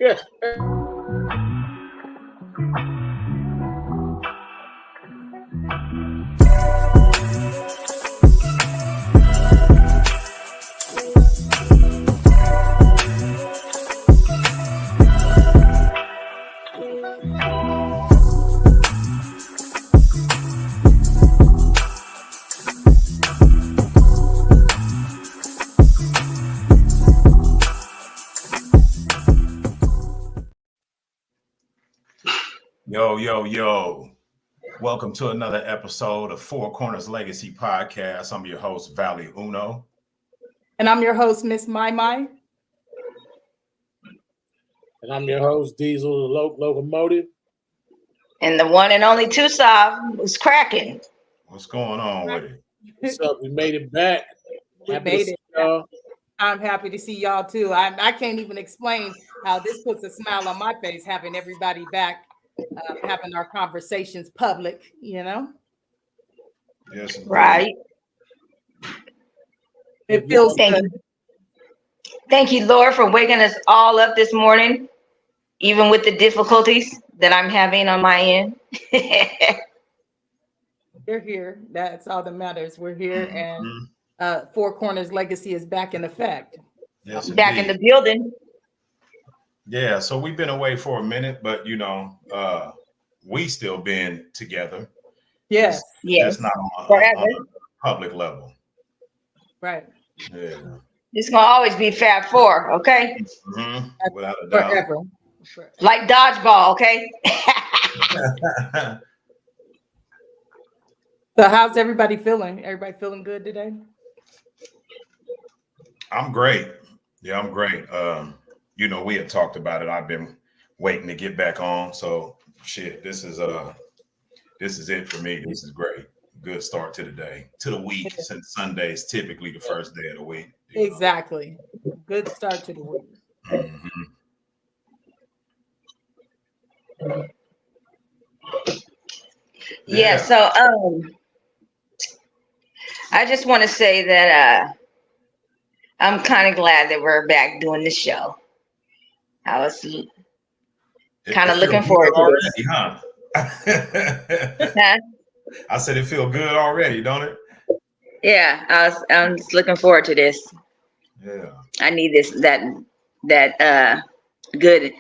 Yo. Welcome to another episode of Four Corners Legacy Podcast. I'm your host, Valley Uno. And I'm your host, Miss Mai. And I'm your host, Diesel, the locomotive. And the one and only Tucson was cracking. What's going on with it? What's up? We made it back. We made it. Y'all. I'm happy to see y'all too. I can't even explain how this puts a smile on my face, having everybody back, having our conversations public, you know? Yes. Right. It feels good. Thank you, Lord, for waking us all up this morning, even with the difficulties that I'm having on my end. We're here. That's all that matters. We're here, and Four Corners Legacy is back in effect. Yes, back in the building. Yeah, so we've been away for a minute, but we still been together. Yes. Yes. It's not on a public level. Right. Yeah. It's gonna always be Fab Four, okay? Mm-hmm. Without a doubt. Forever. Like dodgeball, okay? So how's everybody feeling? Everybody feeling good today? I'm great. Yeah, I'm great. We had talked about it. I've been waiting to get back on. So shit, this is it for me. This is great. Good start to the day, to the week, since Sunday is typically the first day of the week. Exactly. Good start to the week. Mm-hmm. Yeah, so I just want to say that I'm kind of glad that we're back doing the show. I was kind of looking forward to already, huh? I said it feel good already, don't it? Yeah, I'm just looking forward to this. Yeah. I need that good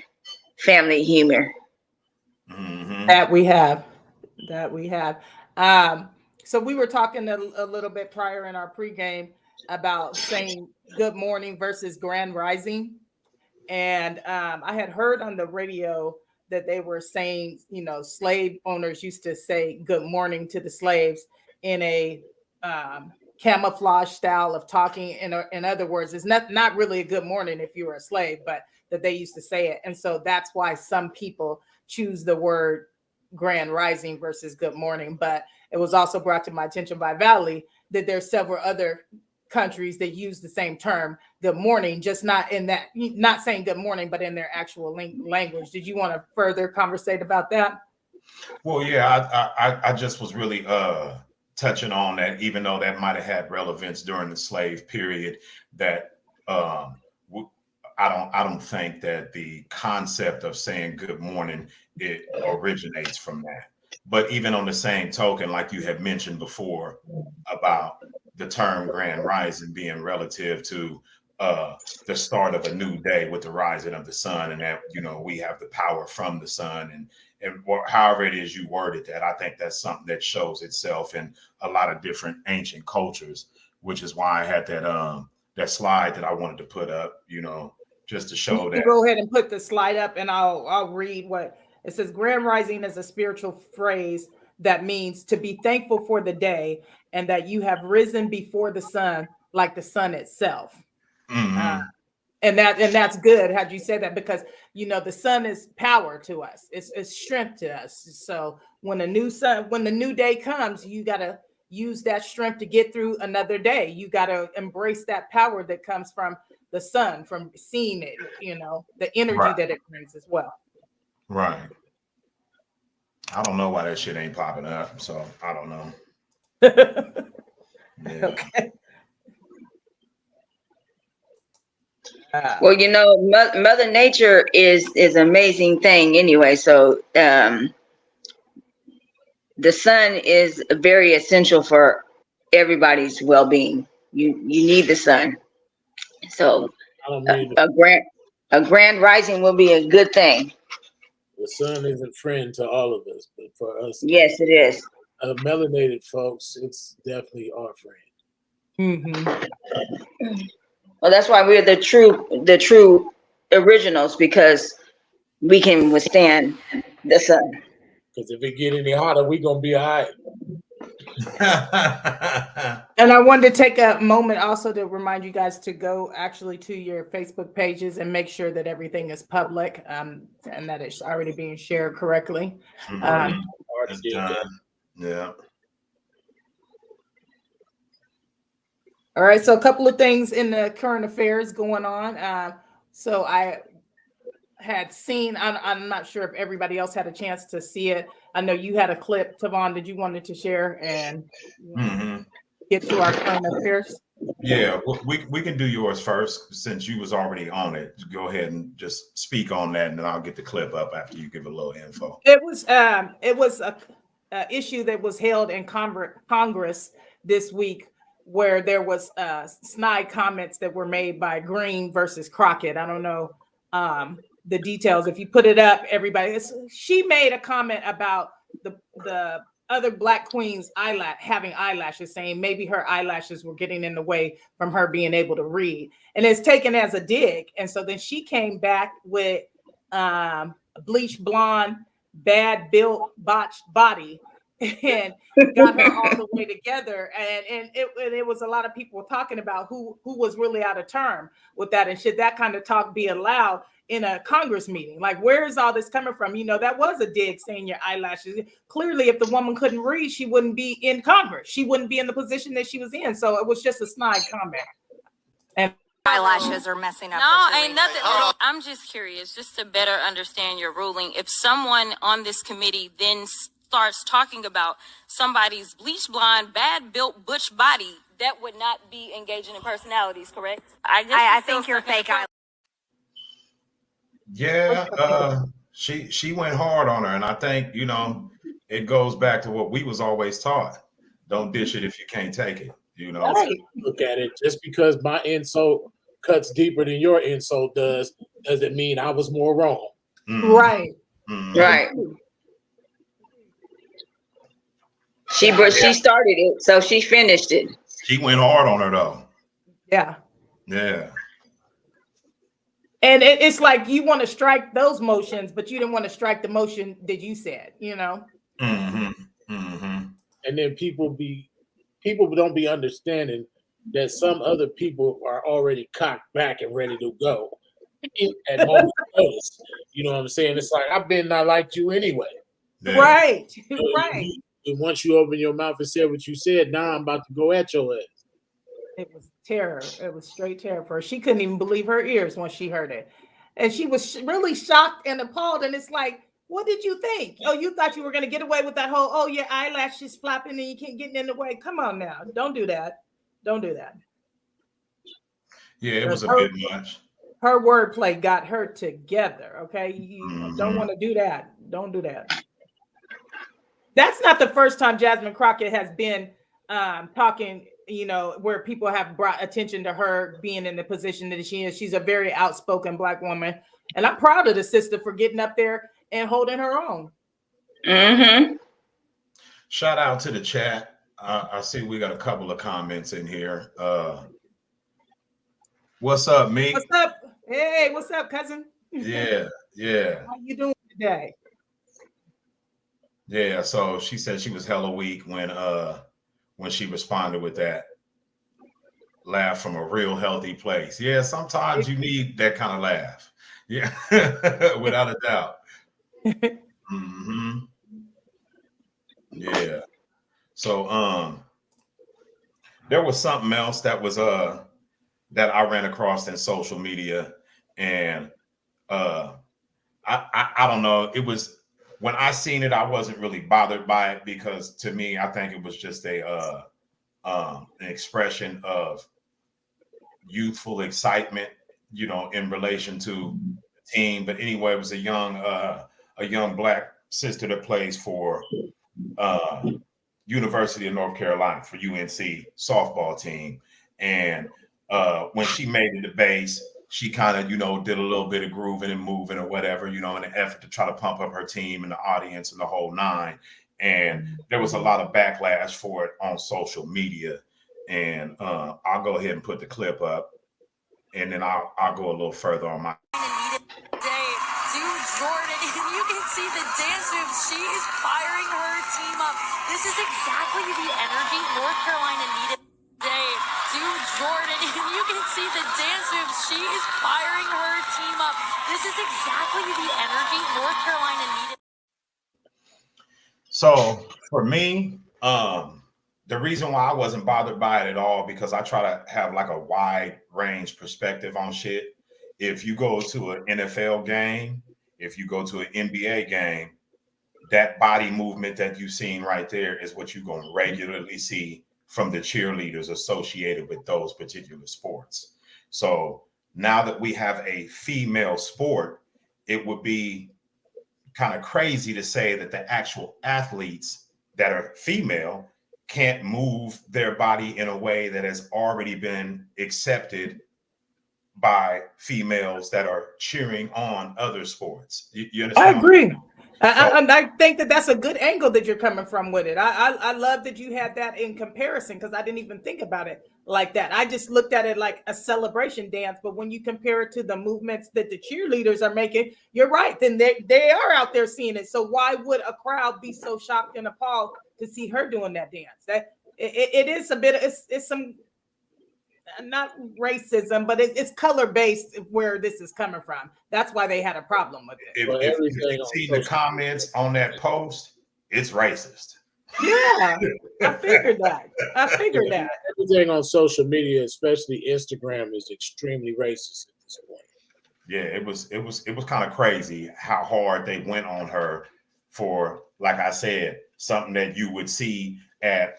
family humor. Mm-hmm. That we have. So we were talking a little bit prior in our pregame about saying good morning versus grand rising. And I had heard on the radio that they were saying, slave owners used to say good morning to the slaves in a camouflage style of talking. In other words, it's not really a good morning if you were a slave, but that they used to say it. And so that's why some people choose the word grand rising versus good morning. But it was also brought to my attention by Valley that there's several other countries that use the same term, good morning, just not saying good morning, but in their actual language. Did you want to further conversate about that? Well, yeah, I just was really touching on that, even though that might have had relevance during the slave period, that I don't think that the concept of saying good morning, it originates from that. But even on the same token, like you had mentioned before about the term grand rising being relative to the start of a new day with the rising of the sun, and that we have the power from the sun, and however it is you worded that, I think that's something that shows itself in a lot of different ancient cultures, which is why I had that slide that I wanted to put up, just to show that. Go ahead and put the slide up, and I'll read what it says. Grand rising is a spiritual phrase that means to be thankful for the day and that you have risen before the sun, like the sun itself. Mm-hmm. And that's good. How'd you say that? Because the sun is power to us. It's strength to us. So when the new day comes, you gotta use that strength to get through another day. You gotta embrace that power that comes from the sun, from seeing it. The energy that it brings as well. Right. I don't know why that shit ain't popping up, so I don't know. Yeah. Okay. Well, you know, Mother Nature is an amazing thing anyway. So the sun is very essential for everybody's well-being. You need the sun. So I don't mean a grand rising will be a good thing. the sun is a friend to all of us, but for us, Yes, it is. melanated folks, it's definitely our friend. Mm-hmm. Well, that's why we're the true originals, because we can withstand the sun. Because if it get any hotter, we gonna be all right. And I wanted to take a moment also to remind you guys to go actually to your Facebook pages and make sure that everything is public, and that it's already being shared correctly. It's done. Yeah. All right, so a couple of things in the current affairs going on. So I had seen, I'm not sure if everybody else had a chance to see it. I know you had a clip, Tavon, that you wanted to share and get to our current affairs. Yeah, we can do yours first since you was already on it. Go ahead and just speak on that, and then I'll get the clip up after you give a little info. It was a issue that was held in Congress this week, where there was snide comments that were made by Green versus Crockett. I don't know the details. If you put it up, everybody. She made a comment about the other Black queens having eyelashes, saying maybe her eyelashes were getting in the way from her being able to read, and it's taken as a dig. And so then she came back with bleach blonde, bad built, botched body, and got her all the way together. And it was a lot of people talking about who was really out of term with that, and should that kind of talk be allowed in a Congress meeting? Like, where is all this coming from? You know, that was a dig, saying your eyelashes. Clearly, if the woman couldn't read, she wouldn't be in Congress. She wouldn't be in the position that she was in. So it was just a snide comment. And eyelashes are messing up. No, ain't nothing. I'm just curious, just to better understand your ruling. If someone on this committee then starts talking about somebody's bleach blonde, bad built butch body, that would not be engaging in personalities, correct? I think you're fake. Yeah, she went hard on her, and I think, you know, it goes back to what we was always taught: don't dish it if you can't take it. You know, right. Look at it. Just because my insult cuts deeper than your insult doesn't mean I was more wrong. Right. Right. She started it, so she finished it. She went hard on her though. Yeah. Yeah. And it's like you want to strike those motions, but you didn't want to strike the motion that you said, you know? And then people don't be understanding that some other people are already cocked back and ready to go at moment's notice. You know what I'm saying? It's like, I've been not like you anyway. Yeah. Right. So Right. And once you open your mouth and said what you said, now I'm about to go at your ass. It was terror. It was straight terror for her. She couldn't even believe her ears when she heard it. And she was really shocked and appalled. And it's like, what did you think? Oh, you thought you were going to get away with that whole, oh, your eyelashes flapping and you can't get in the way. Come on now. Don't do that. Don't do that. Yeah, it was a bit much. Her wordplay got her together. Okay. You don't want to do that. Don't do that. That's not the first time Jasmine Crockett has been talking, you know, where people have brought attention to her being in the position that she is. She's a very outspoken Black woman. And I'm proud of the sister for getting up there and holding her own. Shout out to the chat. I see we got a couple of comments in here. What's up, Meek? What's up? Hey, what's up, cousin? Yeah. How you doing today? Yeah, so she said she was hella weak when she responded with that laugh from a real healthy place. Yeah, sometimes you need that kind of laugh. Yeah, without a doubt. Yeah. So there was something else that was that I ran across in social media, and I don't know. It was, when I seen it, I wasn't really bothered by it, because to me, I think it was just an expression of youthful excitement you know, in relation to the team. But anyway, it was a young black sister that plays for University of North Carolina, for UNC softball team. And when she made it to base, she kind of, you know, did a little bit of grooving and moving or whatever, you know, in an effort to try to pump up her team and the audience and the whole nine. And there was a lot of backlash for it on social media. And I'll go ahead and put the clip up, and then I'll go a little further on my. Jordan, and you can see the dance moves. She is firing her team up. This is exactly the energy North Carolina needed today. To Jordan, and you can see the dance moves. She is firing her team up. This is exactly the energy North Carolina needed. So for me, the reason why I wasn't bothered by it at all, because I try to have like a wide range perspective on shit. If you go to an NFL game, if you go to an NBA game, that body movement that you've seen right there is what you're going to regularly see from the cheerleaders associated with those particular sports. So now that we have a female sport, it would be kind of crazy to say that the actual athletes that are female can't move their body in a way that has already been accepted by females that are cheering on other sports. You understand? I agree. I think that that's a good angle that you're coming from with it. I love that you had that in comparison, because I didn't even think about it like that. I just looked at it like a celebration dance. But when you compare it to the movements that the cheerleaders are making, you're right. Then they are out there seeing it. So why would a crowd be so shocked and appalled to see her doing that dance? That it is a bit. It's some. Not racism, but it's color based where this is coming from. That's why they had a problem with it. If you see the comments on that post, it's racist. Yeah, I figured that. Everything on social media, especially Instagram, is extremely racist at this point. Yeah, it was kind of crazy how hard they went on her for, like I said, something that you would see at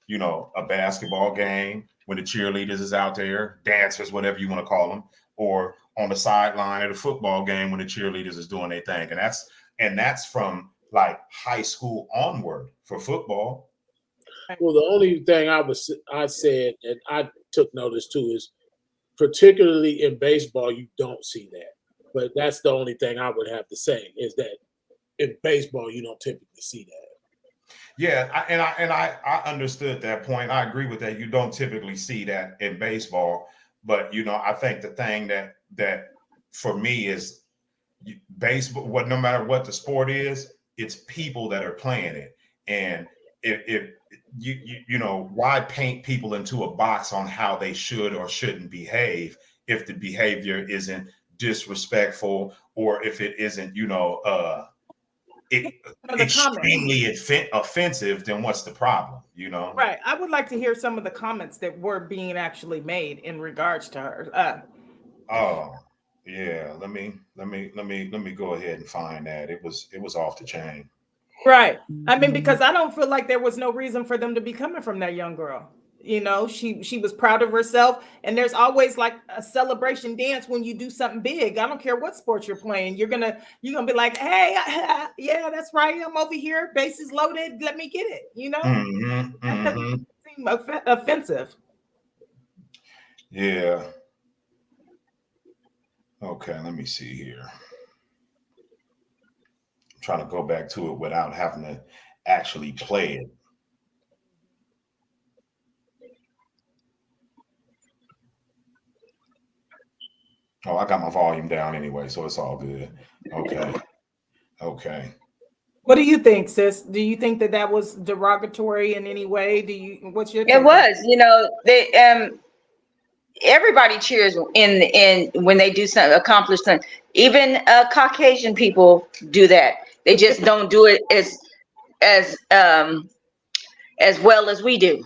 you know, a basketball game when the cheerleaders is out there, dancers, whatever you want to call them, or on the sideline at a football game when the cheerleaders is doing their thing. And that's from like high school onward for football. Well, the only thing I said, and I took notice too, is particularly in baseball, you don't see that. But that's the only thing I would have to say, is that in baseball, you don't typically see that. Yeah, I understood that point. I agree with that. You don't typically see that in baseball, but you know, I think the thing that for me is baseball. What no matter what the sport is, it's people that are playing it, and if you know, why paint people into a box on how they should or shouldn't behave if the behavior isn't disrespectful, or if it isn't, you know, extremely offensive, then what's the problem, you know? Right. I would like to hear some of the comments that were being actually made in regards to her. Oh yeah, let me go ahead and find that. It was off the chain. Right. I mean, because I don't feel like there was no reason for them to be coming from that young girl. You know, she was proud of herself, and there's always like a celebration dance when you do something big. I don't care what sport you're playing. You're gonna be like, hey, yeah, that's right. I'm over here. Bases loaded. Let me get it. You know, that doesn't seem offensive. Yeah. Okay, let me see here. I'm trying to go back to it without having to actually play it. Oh, I got my volume down anyway, so it's all good. Okay. What do you think, sis? Do you think that was derogatory in any way? What's your take? It was, you know, they everybody cheers in when they do something, accomplish something. Even Caucasian people do that. They just don't do it as well as we do.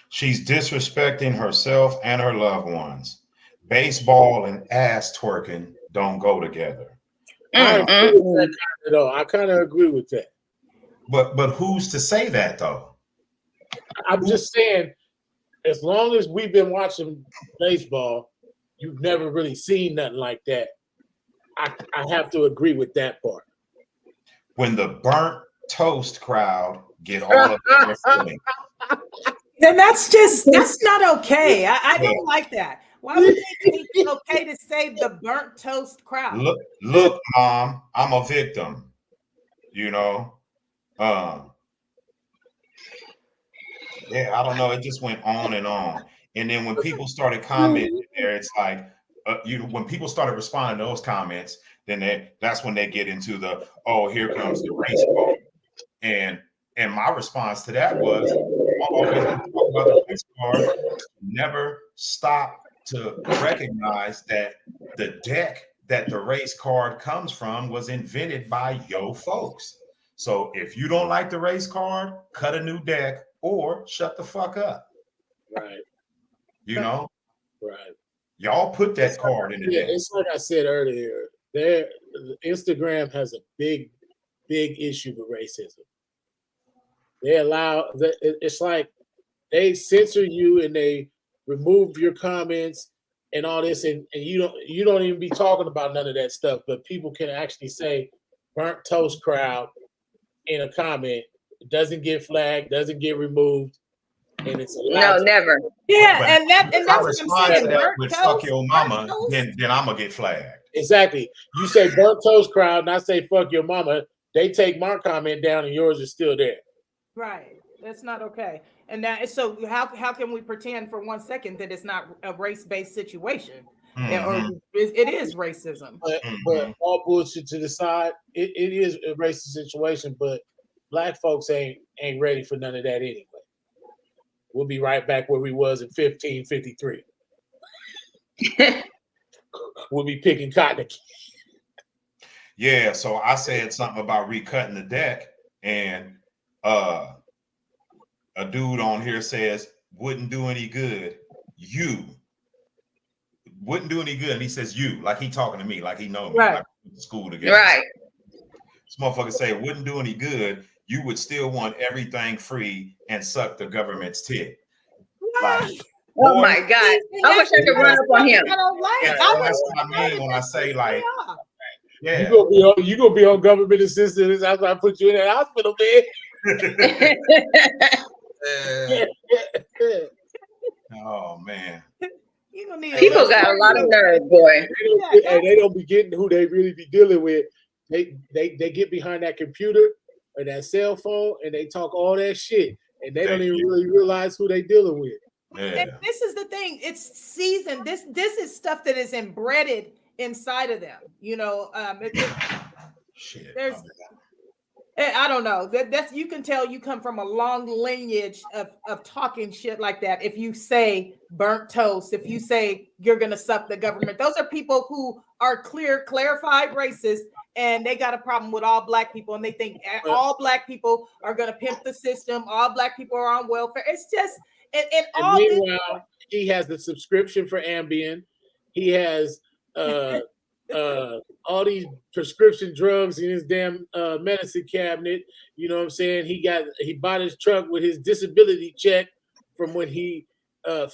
She's disrespecting herself and her loved ones. Baseball and ass twerking don't go together. I kind of agree with that. But who's to say that though? I'm just saying, as long as we've been watching baseball, you've never really seen nothing like that. I have to agree with that part. When the burnt toast crowd get all of their feelings. Then that's not okay. I don't like that. Why would they think it's okay to save the burnt toast crowd? Look, Mom, I'm a victim. You know, yeah, I don't know. It just went on and on. And then when people started commenting there, it's like, when people started responding to those comments, then that's when they get into the, oh, here comes the race card. And my response to that was, always talk about the race card, never stop to recognize that the deck that the race card comes from was invented by yo folks. So if you don't like the race card, cut a new deck or shut the fuck up. Right. You know? Right. Y'all put that card in the deck. It's like I said earlier, Instagram has a big issue with racism. They allow, it's like they censor you and they remove your comments and all this, and you don't even be talking about none of that stuff, but people can actually say burnt toast crowd in a comment. It doesn't get flagged, doesn't get removed, and it's allowed. No, never. Yeah, But and that's I what I'm respond saying. to that Burnt with toast, fuck your mama, burnt toast. then I'm gonna get flagged. Exactly. You say burnt toast crowd, and I say fuck your mama. They take my comment down, and yours is still there. Right. That's not okay. And that so how can we pretend for 1 second that it's not a race-based situation? Or it is racism. But all bullshit to the side, it is a racist situation, but black folks ain't ready for none of that anyway. We'll be right back where we was in 1553. We'll be picking cotton again. Yeah, so I said something about recutting the deck, and a dude on here says wouldn't do any good. You wouldn't do any good, and he says you, like he talking to me, like he know me, right. like we went to school together. Right. This motherfucker say wouldn't do any good. You would still want everything free and suck the government's tit. Like, oh my God! I wish I could run up on him. I don't like. That's what I mean when I say like, yeah, you gonna be on government assistance after I put you in that hospital bed. Oh man. People got a lot of nerve, boy. They don't be getting who they really be dealing with. They get behind that computer or that cell phone and they talk all that shit, and they don't even really realize who they dealing with. Yeah. And this is the thing; it's seasoned. This is stuff that is embedded inside of them. You know, shit. There's. I don't know. That's you can tell you come from a long lineage of talking shit like that. If you say burnt toast, if you say you're gonna suck the government, those are people who are clarified racists, and they got a problem with all black people, and they think all black people are gonna pimp the system. All black people are on welfare. It's just and all. Meanwhile, he has the subscription for Ambien. He has all these prescription drugs in his damn medicine cabinet. You know what I'm saying? He bought his truck with his disability check from when he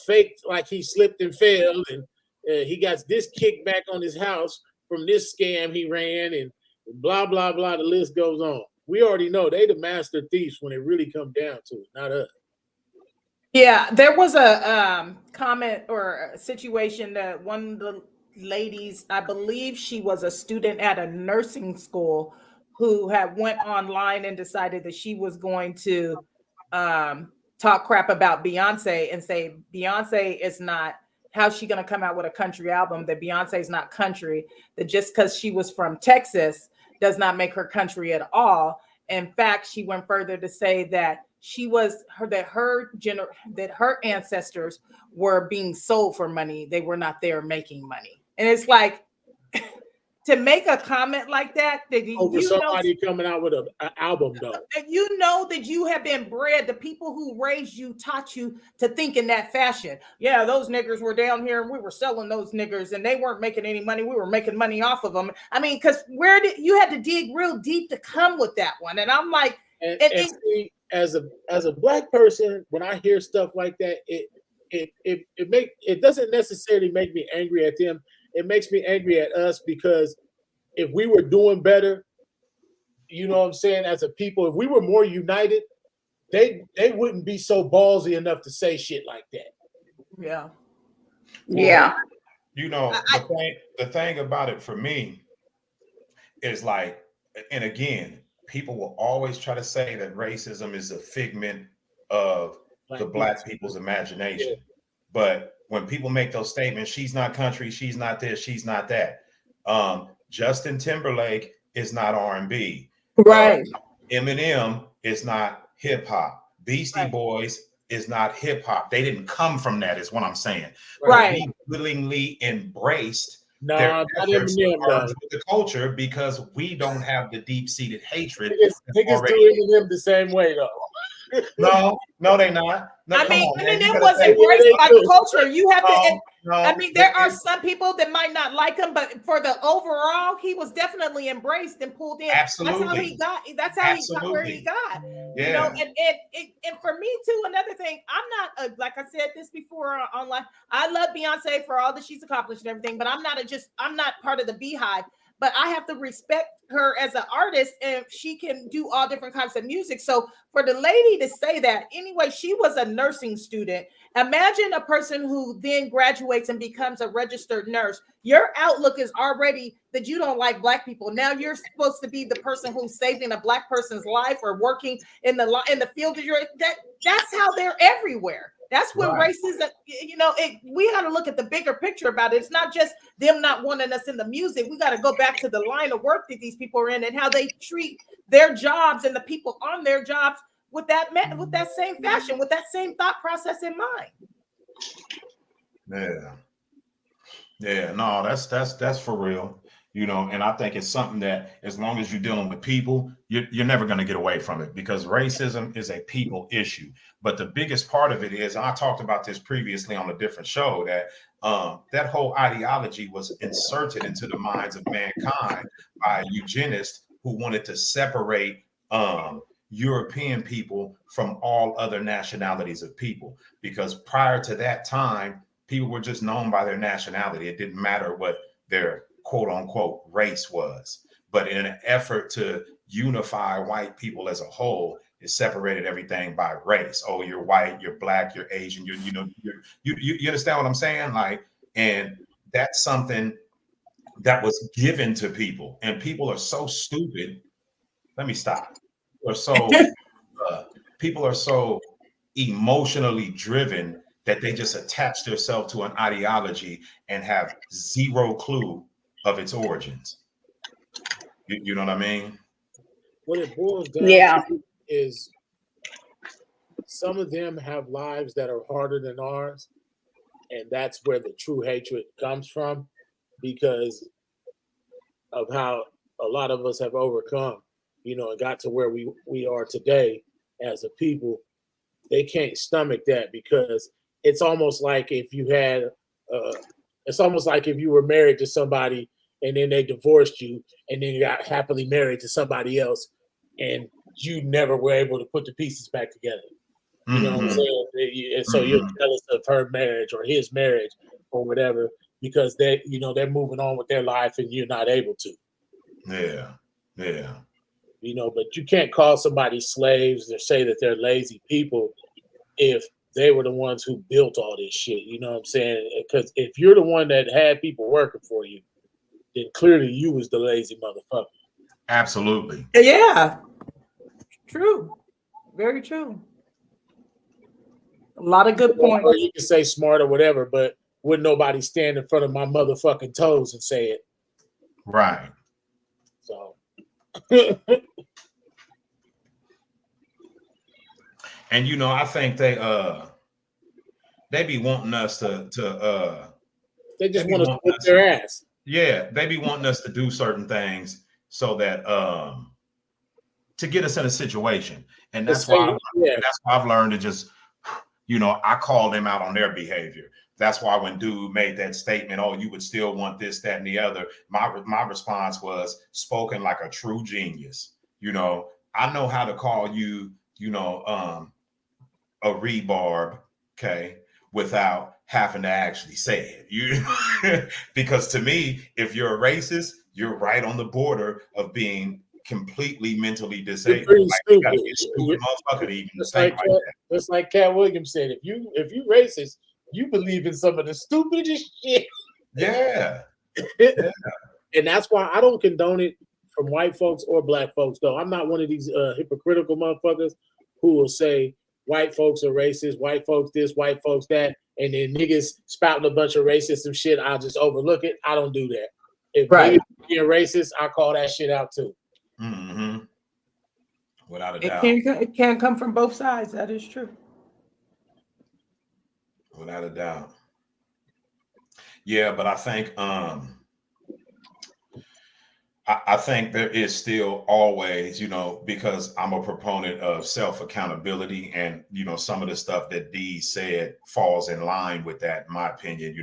faked like he slipped and fell, and he got this kickback on his house from this scam he ran, and blah blah blah. The list goes on. We already know they the master thieves when it really come down to it, not us. Yeah, there was a comment or a situation that one of the ladies, I believe she was a student at a nursing school, who had went online and decided that she was going to talk crap about Beyonce and say Beyonce is not, how's she going to come out with a country album, that Beyonce is not country, that just because she was from Texas does not make her country at all. In fact, she went further to say that her ancestors were being sold for money. They were not there making money. And it's like, to make a comment like that, over somebody coming out with an album, though. And you know that you have been bred, the people who raised you taught you to think in that fashion. Yeah, those niggers were down here and we were selling those niggers and they weren't making any money. We were making money off of them. I mean, because you had to dig real deep to come with that one. And I'm like, see, as a black person, when I hear stuff like that, it doesn't necessarily make me angry at them. It makes me angry at us because if we were doing better, you know what I'm saying, as a people, if we were more united, they wouldn't be so ballsy enough to say shit like that. Yeah. Yeah. You know, the thing about it for me is like, and again, people will always try to say that racism is a figment of the black people's imagination. Yeah. But when people make those statements, she's not country, she's not this, she's not that. Justin Timberlake is not R&B. Right. Eminem is not hip hop. Beastie Boys is not hip hop. They didn't come from that, is what I'm saying. Right. But we willingly embraced their efforts to merge with the culture because we don't have the deep-seated hatred. Niggas do Eminem the same way, though. No, they not. No, I mean, Eminem was embraced by the culture. You have to. I mean, there are some people that might not like him, but for the overall, he was definitely embraced and pulled in. Absolutely. That's how he got where he got. Yeah. You know, and for me too, another thing, I'm not like I said this before online. I love Beyonce for all that she's accomplished and everything, but I'm not part of the Beehive. But I have to respect her as an artist, and she can do all different kinds of music. So for the lady to say that, anyway, she was a nursing student. Imagine a person who then graduates and becomes a registered nurse. Your outlook is already that you don't like black people. Now you're supposed to be the person who's saving a black person's life or working in the field that you're. That's how they're everywhere. That's when racism, you know, we got to look at the bigger picture about it. It's not just them not wanting us in the music. We got to go back to the line of work that these people are in and how they treat their jobs and the people on their jobs with that same fashion, with that same thought process in mind. Yeah. No, that's for real. You know, and I think it's something that as long as you're dealing with people, you're never going to get away from it because racism is a people issue. But the biggest part of it is, and I talked about this previously on a different show, that that whole ideology was inserted into the minds of mankind by eugenists who wanted to separate European people from all other nationalities of people. Because prior to that time, people were just known by their nationality. It didn't matter what their quote unquote race was. But in an effort to unify white people as a whole, it separated everything by race. Oh, you're white, you're black, you're Asian, you understand what I'm saying? Like, and that's something that was given to people, and people are so stupid. Let me stop. People are so emotionally driven that they just attach themselves to an ideology and have zero clue of its origins. You know what I mean? What it boils down to is some of them have lives that are harder than ours, and that's where the true hatred comes from, because of how a lot of us have overcome, you know, and got to where we are today as a people. They can't stomach that because it's almost like if you had it's almost like if you were married to somebody and then they divorced you and then you got happily married to somebody else and you never were able to put the pieces back together. You know what I'm saying? And so you're jealous of her marriage or his marriage or whatever because they're moving on with their life and you're not able to. Yeah. You know, but you can't call somebody slaves or say that they're lazy people if they were the ones who built all this shit. You know what I'm saying? Because if you're the one that had people working for you, then clearly you was the lazy motherfucker. Absolutely. Yeah. True. Very true. A lot of good points. Or you can say smart or whatever, but wouldn't nobody stand in front of my motherfucking toes and say it. Right. So. And you know, I think they be wanting us to they just want to whip their ass. Yeah, they be wanting us to do certain things so that to get us in a situation. And that's why I've learned to just, you know, I call them out on their behavior. That's why when dude made that statement, oh, you would still want this, that, and the other, my response was spoken like a true genius. You know, I know how to call you, you know, a rebarb, okay, without having to actually say it. You because to me, if you're a racist, you're right on the border of being completely mentally You're disabled. pretty Like you gotta stupid. be a stupid motherfucker to even Just think like like that. just like Cat Williams said, if you racist, you believe in some of the stupidest shit. Yeah. And that's why I don't condone it from white folks or black folks, though. I'm not one of these hypocritical motherfuckers who will say white folks are racist, white folks this, white folks that, and then niggas spouting a bunch of racism shit. I'll just overlook it. I don't do that. If Right. niggas being racist, I call that shit out too. Mm-hmm. Without a doubt. It can come from both sides. That is true. Without a doubt. Yeah, but I think I think there is still always, because I'm a proponent of self-accountability, and some of the stuff that Dee said falls in line with that, in my opinion.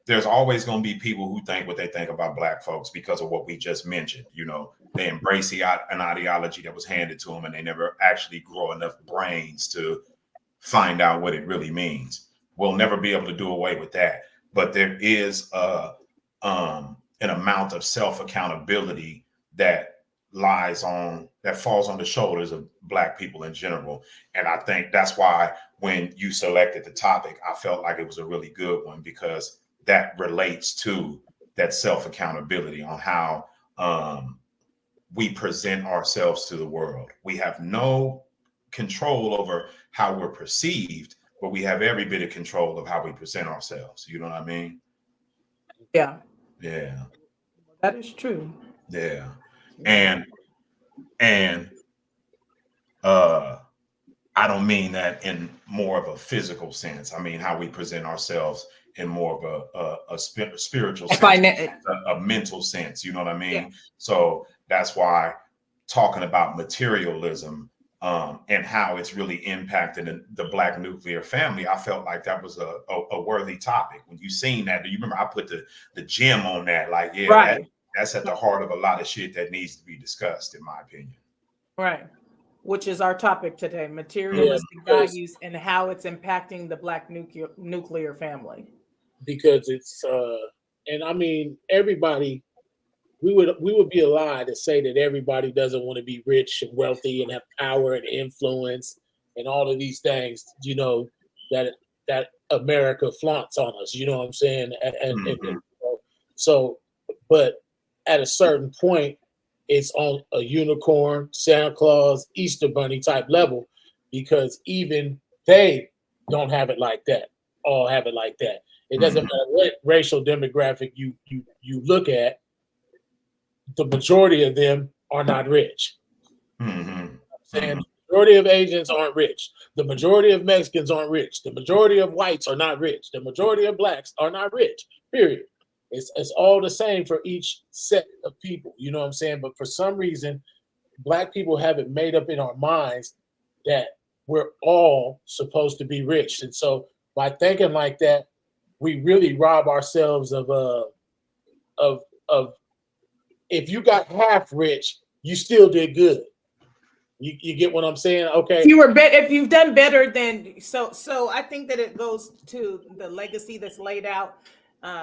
There's always going to be people who think what they think about black folks because of what we just mentioned. They embrace an ideology that was handed to them, and they never actually grow enough brains to find out what it really means. We'll never be able to do away with that, but there is an amount of self-accountability that falls on the shoulders of black people in general. And I think that's why when you selected the topic, I felt like it was a really good one, because that relates to that self-accountability on how we present ourselves to the world. We have no control over how we're perceived, but we have every bit of control of how we present ourselves. You know what I mean? Yeah. Yeah. That is true. Yeah. And I don't mean that in more of a physical sense. I mean how we present ourselves in more of a spiritual sense, a mental sense. You know what I mean? Yeah. So that's why talking about materialism and how it's really impacted the black nuclear family, I felt like that was a worthy topic. When you seen that, do you remember I put the gem on that? Like, yeah, Right. that's at the heart of a lot of shit that needs to be discussed, in my opinion. Right. Which is our topic today, materialistic values and how it's impacting the black nuclear family. Because it's and I mean everybody, we would be a lie to say that everybody doesn't want to be rich and wealthy and have power and influence and all of these things, that America flaunts on us, you know what I'm saying? And so, but at a certain point, it's on a unicorn, Santa Claus, Easter Bunny type level, because even they don't have it like that. All have it like that. It doesn't matter what racial demographic you look at. The majority of them are not rich. Mm-hmm. And the majority of Asians aren't rich. The majority of Mexicans aren't rich. The majority of whites are not rich. The majority of blacks are not rich. Period. It's all the same for each set of people. You know what I'm saying? But for some reason, black people have it made up in our minds that we're all supposed to be rich. And so by thinking like that, we really rob ourselves of if you got half rich, you still did good. You get what I'm saying? Okay. If you've done better than so I think that it goes to the legacy that's laid out.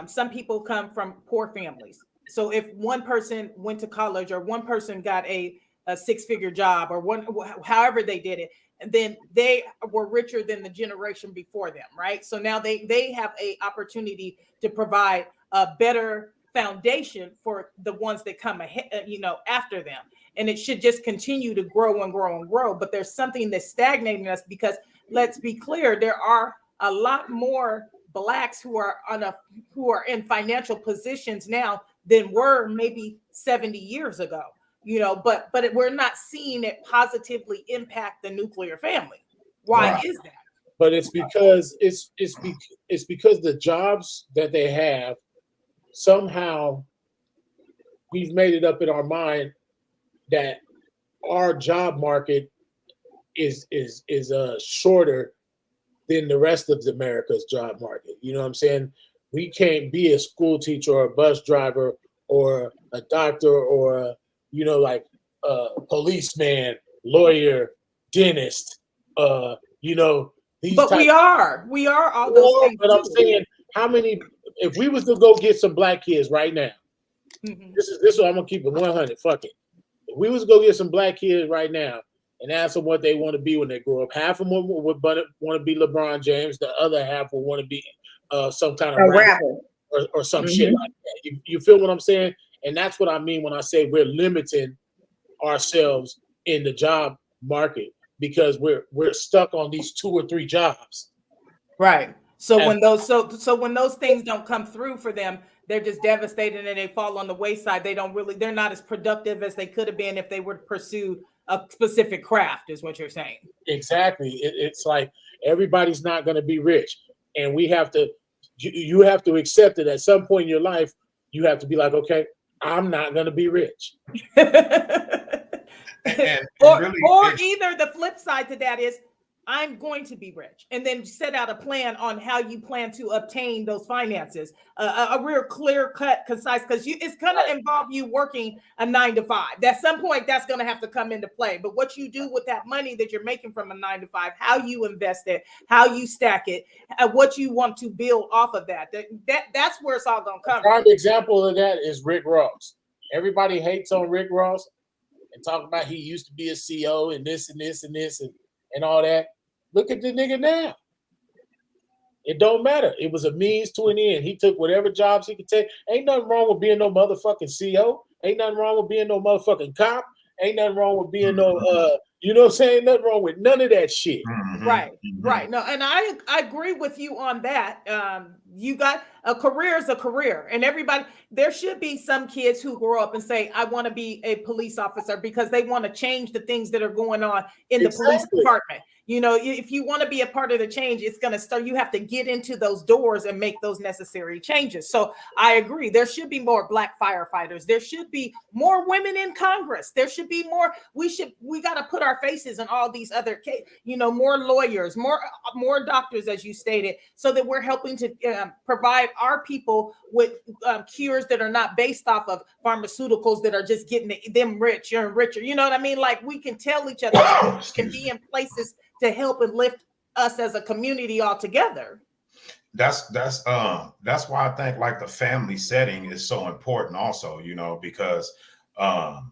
Some people come from poor families. So if one person went to college or one person got a six-figure job or however they did it, then they were richer than the generation before them, right? So now they have a opportunity to provide a better foundation for the ones that come ahead, after them. And it should just continue to grow and grow and grow. But there's something that's stagnating us, because let's be clear, there are a lot more blacks who are in financial positions now than were maybe 70 years ago. But we're not seeing it positively impact the nuclear family. Why is that? But it's because it's because the jobs that they have, somehow we've made it up in our mind that our job market is shorter than the rest of America's job market. You know what I'm saying? We can't be a school teacher or a bus driver or a doctor or a policeman, lawyer, dentist, But we are all those things. But I'm saying, how many? If we was to go get some black kids right now, this is what I'm gonna keep it 100. Fuck it. If we was to go get some black kids right now and ask them what they want to be when they grow up, half of them would want to be LeBron James. The other half will want to be some kind of rapper or some shit like that. You feel what I'm saying? And that's what I mean when I say we're limiting ourselves in the job market because we're stuck on these 2 or 3 jobs. Right. So when those things don't come through for them, they're just devastated and they fall on the wayside. They're not as productive as they could have been if they were to pursue a specific craft, is what you're saying. Exactly. It's like everybody's not going to be rich, and you have to accept it at some point in your life. You have to be like, okay, I'm not going to be rich. Or either the flip side to that is I'm going to be rich, and then set out a plan on how you plan to obtain those finances. A real clear cut, concise, because it's going to involve you working a 9 to 5. At some point, that's going to have to come into play. But what you do with that money that you're making from a 9 to 5, how you invest it, how you stack it, what you want to build off of that's where it's all going to come. A prime example of that is Rick Ross. Everybody hates on Rick Ross and talk about he used to be a CEO and this and this and this and all that. Look at the nigga now. It don't matter. It was a means to an end. He took whatever jobs he could take. Ain't nothing wrong with being no motherfucking CEO. Ain't nothing wrong with being no motherfucking cop. Ain't nothing wrong with being no you know what I'm saying? Nothing wrong with none of that shit. Right. No, and I agree with you on that. You got a career is a career, and there should be some kids who grow up and say, I want to be a police officer because they want to change the things that are going on in the police department. You know, if you want to be a part of the change, it's going to start. You have to get into those doors and make those necessary changes. So I agree. There should be more black firefighters. There should be more women in Congress. There should be more. We got to put our faces in all these other, more lawyers, more doctors, as you stated, so that we're helping to provide our people with cures that are not based off of pharmaceuticals that are just getting them richer and richer. You know what I mean? Like we can tell each other we can be in places to help and lift us as a community all together. That's why I think like the family setting is so important also, because so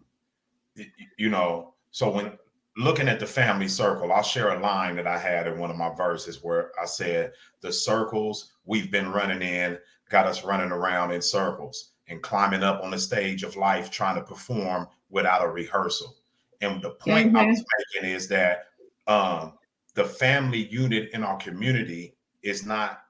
when looking at the family circle, I'll share a line that I had in one of my verses where I said, the circles we've been running in got us running around in circles and climbing up on the stage of life, trying to perform without a rehearsal. And the point I was making is that the family unit in our community is not,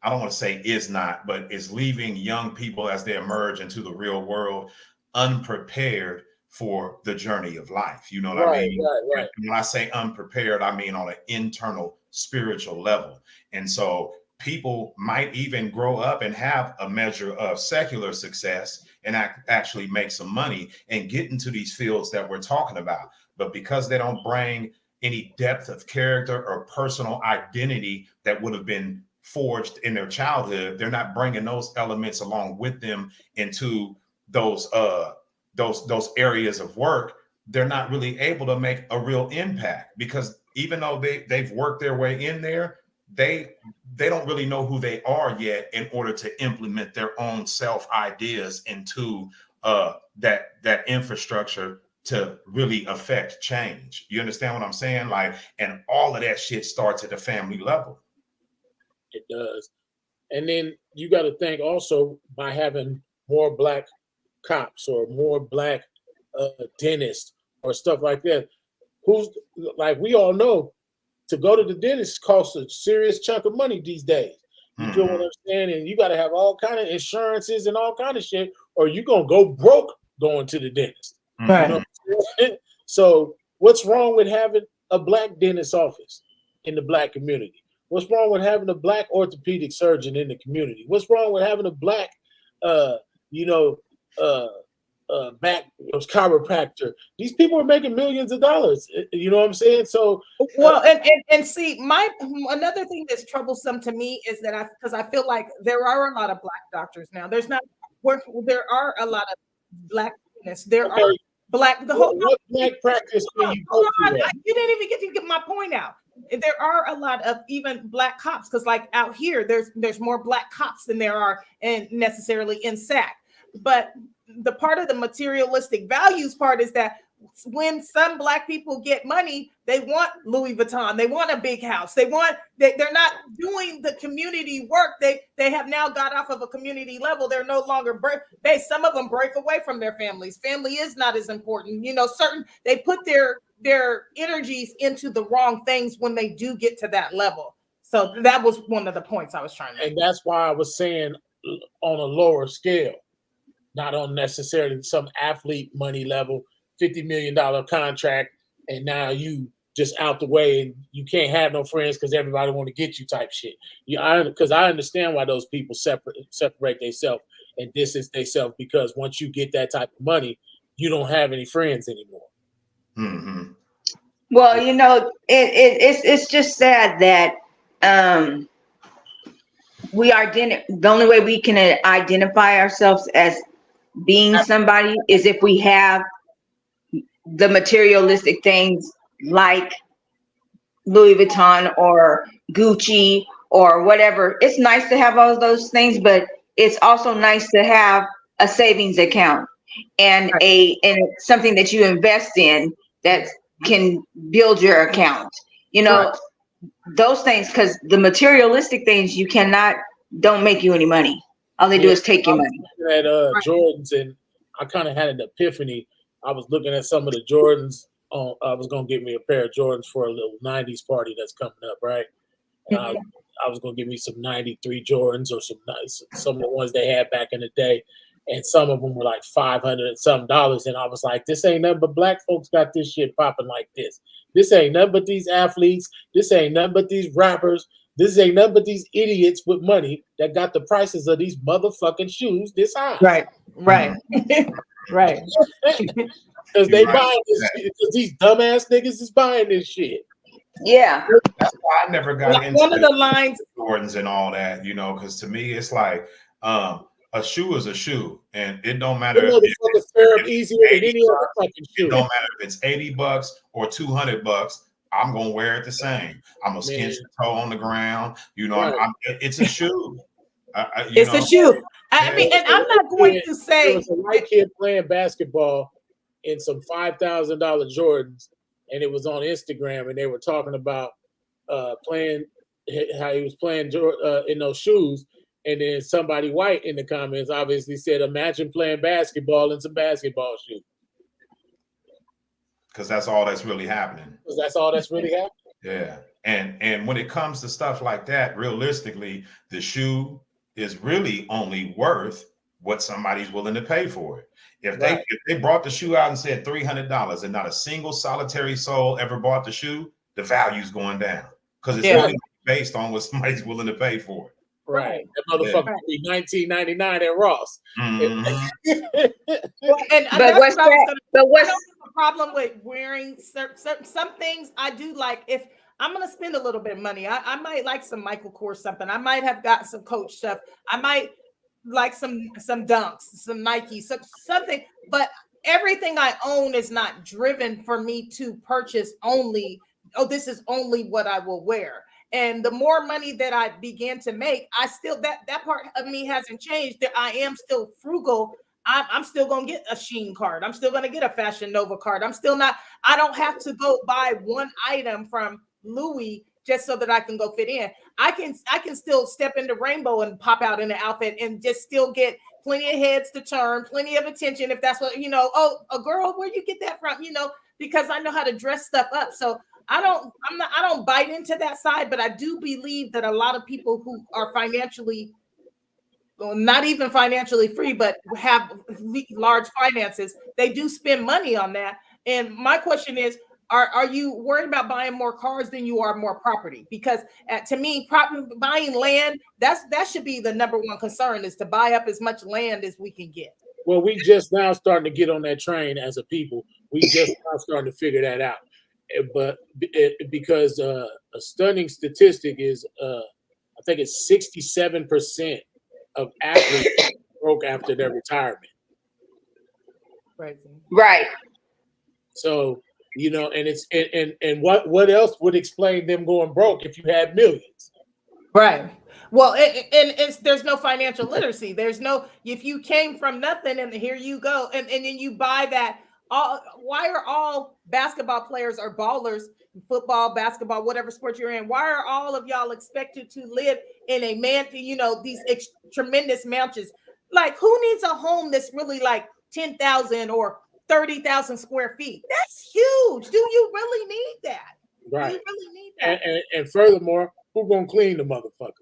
I don't want to say is not, but is leaving young people as they emerge into the real world unprepared for the journey of life. You know what I mean? Right. When I say unprepared, I mean on an internal spiritual level. And so people might even grow up and have a measure of secular success and actually make some money and get into these fields that we're talking about. But because they don't bring any depth of character or personal identity that would have been forged in their childhood, they're not bringing those elements along with them into those areas of work. They're not really able to make a real impact because even though they've worked their way in there, they don't really know who they are yet in order to implement their own self ideas into that infrastructure to really affect change. You understand what I'm saying? Like, and all of that shit starts at the family level. It does. And then you got to think also by having more black cops or more black dentists or stuff like that. Who's like, we all know to go to the dentist costs a serious chunk of money these days. You feel what I'm saying? And you got to have all kind of insurances and all kind of shit, or you're going to go broke going to the dentist. Right. You know what I'm saying? So what's wrong with having a black dentist office in the black community? What's wrong with having a black orthopedic surgeon in the community? What's wrong with having a black, back chiropractor? These people are making millions of dollars. You know what I'm saying? So well, and see, another thing that's troublesome to me is that because I feel like there are a lot of black doctors now. There are a lot of black dentists. There are black. What black practice can you go to? You didn't even get to get my point out. there are a lot of even black cops, because like out here, there's more black cops than there are necessarily in SAC. But the part of the materialistic values part is that when some black people get money, they want Louis Vuitton, they want a big house, they're not doing the community work. They have now got off of a community level. They're no longer some of them break away from their families. Family is not as important, they put their energies into the wrong things when they do get to that level. So that was one of the points I was trying to make. And that's why I was saying on a lower scale, not on necessarily some athlete money level, $50 million contract, and now you just out the way and you can't have no friends because everybody want to get you type shit. Because I understand why those people separate themselves and distance themselves, because once you get that type of money, you don't have any friends anymore. Mm-hmm. Well, it's just sad that the only way we can identify ourselves as being somebody is if we have the materialistic things like Louis Vuitton or Gucci or whatever. It's nice to have all of those things, but it's also nice to have a savings account and something that you invest in that can build your account. Those things, because the materialistic things don't make you any money. All they do is take your money. At Jordans, and I kind of had an epiphany. I was looking at some of the Jordans. I was gonna get me a pair of Jordans for a little '90s party that's coming up, right? And I was gonna get me some '93 Jordans or some of the ones they had back in the day, and some of them were like $500 and some dollars. And I was like, this ain't nothing but black folks got this shit popping like this. This ain't nothing but these athletes. This ain't nothing but these rappers. This ain't nothing but these idiots with money that got the prices of these motherfucking shoes this high. Right. Right. Because they buying this shit. Because these dumbass niggas is buying this shit. Yeah. That's why I never got into one of the lines Jordans and all that, because to me it's like a shoe is a shoe, and it don't matter if it's easier than any other fucking shoe. It don't matter if it's $80 or $200. I'm gonna wear it the same. I'm gonna skin the toe on the ground. Right. It's a shoe. It's a shoe. I mean, and I'm not going to say there was a white kid playing basketball in some $5,000 Jordans, and it was on Instagram, and they were talking about playing how he was playing in those shoes, and then somebody white in the comments obviously said, "Imagine playing basketball in some basketball shoes." Because that's all that's really happening. Yeah. And when it comes to stuff like that, realistically, the shoe is really only worth what somebody's willing to pay for it. If they brought the shoe out and said $300 and not a single solitary soul ever bought the shoe, the value's going down because it's only based on what somebody's willing to pay for it. Right. That motherfucker be $19.99 at Ross. Mm-hmm. But what's the problem with wearing some things I do like? If I'm gonna spend a little bit of money, I might like some Michael Kors something. I might have got some Coach stuff. I might like some Dunks, some Nike, something. But everything I own is not driven for me to purchase only. Oh, this is only what I will wear. And the more money that I began to make, I still that part of me hasn't changed. That I am still frugal. I'm still gonna get a Shein card. I'm still gonna get a Fashion Nova card. I don't have to go buy one item from Louis just so that I can go fit in. I can still step into Rainbow and pop out in an outfit and just still get plenty of heads to turn, plenty of attention. If that's what oh, a girl, where you get that from? Because I know how to dress stuff up. So I don't bite into that side, but I do believe that a lot of people who are financially, not even financially free, but have large finances, they do spend money on that. And my question is, are you worried about buying more cars than you are more property? Because to me, buying land, that should be the number one concern, is to buy up as much land as we can get. Well, we just now starting to get on that train as a people. We just now starting to figure that out. But because a stunning statistic is, I think it's 67% of athletes broke after their retirement. Right. So You know, and it's and what else would explain them going broke if you had millions? Right. Well, and there's no financial literacy. There's no, if you came from nothing and here you go, and then you buy that. Why are all basketball players or ballers, football, basketball, whatever sport you're in? Why are all of y'all expected to live in a these tremendous mansions? Like, who needs a home that's really like 10,000 or 30,000 square feet? That's huge. Do you really need that? Right. Do you really need that? And furthermore, who's gonna clean the motherfucker?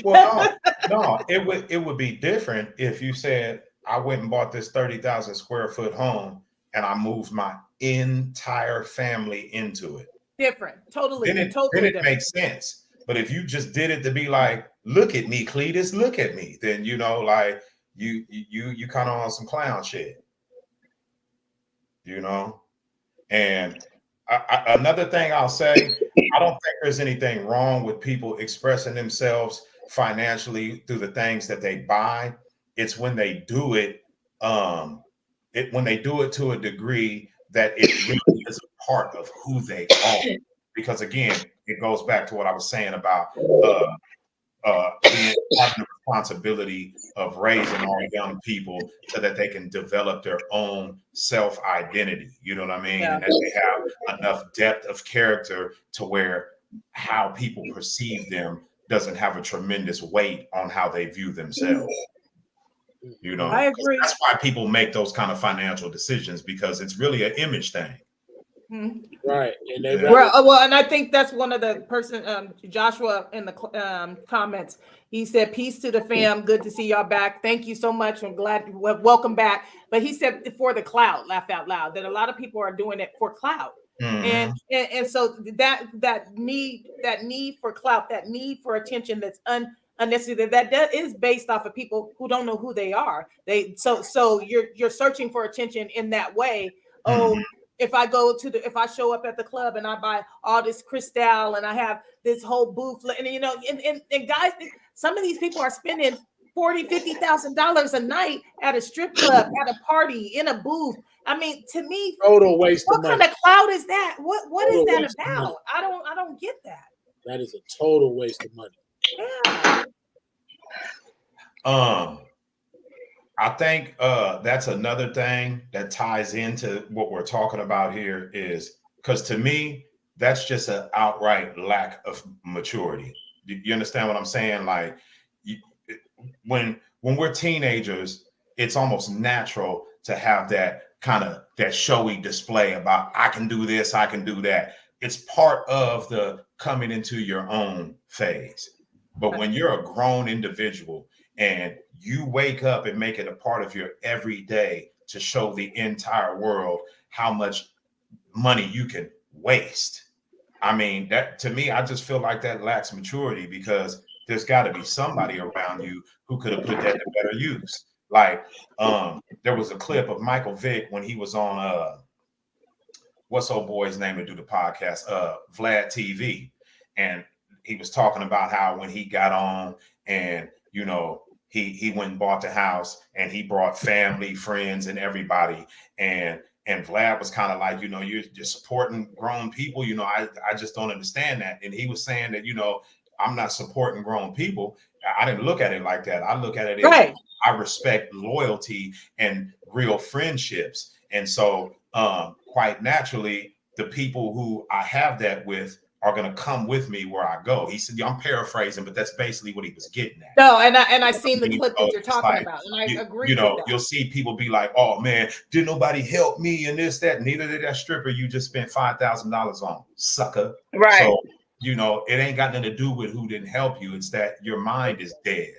Well, no, it would be different if you said I went and bought this 30,000 square foot home and I moved my entire family into it. Different, totally. Then it makes sense. But if you just did it to be like, look at me, Cletus, look at me, then you know, like you kind of on some clown shit, you know. And another thing I'll say, I don't think there's anything wrong with people expressing themselves financially through the things that they buy. It's when they do it, when they do it to a degree that it really is a part of who they are. Because again, it goes back to what I was saying about having the responsibility of raising our young people so that they can develop their own self-identity. You know what I mean? Yeah. And that they have enough depth of character to where how people perceive them doesn't have a tremendous weight on how they view themselves. You know, I agree. That's why people make those kind of financial decisions, because it's really an image thing. Mm-hmm. Right. And well, and I think that's one of the person, Joshua, in the comments. He said, "Peace to the fam. Good to see y'all back. Thank you so much. I'm glad. Welcome back." But he said, "For the clout," laugh out loud. That a lot of people are doing it for clout, and so that need for clout, that need for attention, that's unnecessary. That is based off of people who don't know who they are. So you're searching for attention in that way. Oh. If I show up at the club and I buy all this Cristal and I have this whole booth, and you know, and guys, some of these people are spending $40,000-$50,000 a night at a strip club, at a party, in a booth. I mean, to me, total waste what of money. kind of cloud is that? What is that about? I don't get that. That is a total waste of money. Yeah. I think that's another thing that ties into what we're talking about here, is because to me, that's just an outright lack of maturity. You understand what I'm saying? Like when we're teenagers, it's almost natural to have that kind of that showy display about I can do this, I can do that. It's part of the coming into your own phase. But when you're a grown individual and you wake up and make it a part of your everyday to show the entire world how much money you can waste. I mean, that to me, I just feel like that lacks maturity, because there's got to be somebody around you who could have put that to better use. Like there was a clip of Michael Vick when he was on what's old boy's name to do the podcast, Vlad TV. And he was talking about how when he got on and, you know, he went and bought the house and he brought family, friends, and everybody. And Vlad was kind of like, you know, you're supporting grown people. You know, I just don't understand that. And he was saying that, you know, I'm not supporting grown people. I didn't look at it like that. I look at it as I respect loyalty and real friendships. And so quite naturally, the people who I have that with are going to come with me where I go. He said, I'm paraphrasing, but that's basically what he was getting at. No, and I seen the clip that you're talking about, and I agree. You know, you'll see people be like, "Oh man, did nobody help me?" and this, that. Neither did that stripper you just spent $5,000 on, sucker. Right. So, you know, it ain't got nothing to do with who didn't help you. It's that your mind is dead.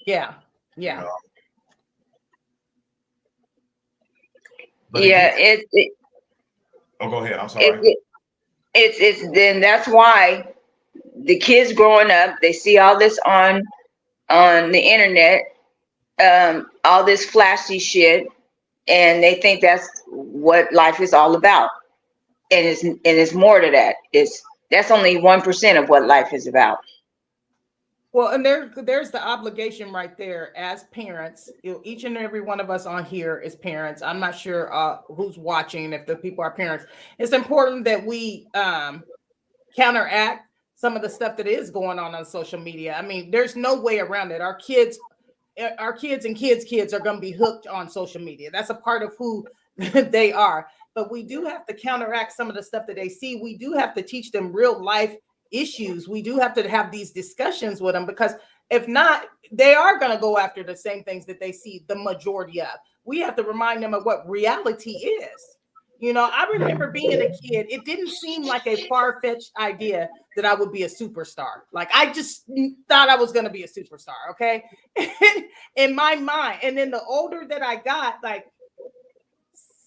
Yeah. You know? Oh, go ahead. I'm sorry. It's then that's why the kids growing up, they see all this on the internet, all this flashy shit, and they think that's what life is all about. And it's more to that. That's only 1% of what life is about. Well, and there's the obligation right there as parents. Each and every one of us on here is parents. I'm not sure who's watching, if the people are parents. It's important that we counteract some of the stuff that is going on social media. I mean, there's no way around it. Our kids and kids are going to be hooked on social media. That's a part of who they are. But we do have to counteract some of the stuff that they see. We do have to teach them real life issues. We do have to have these discussions with them, because if not, they are going to go after the same things that they see the majority of. We have to remind them of what reality is. You know, I remember being a kid, it didn't seem like a far-fetched idea that I would be a superstar. Like, I just thought I was going to be a superstar, okay? In my mind. And then the older that I got, like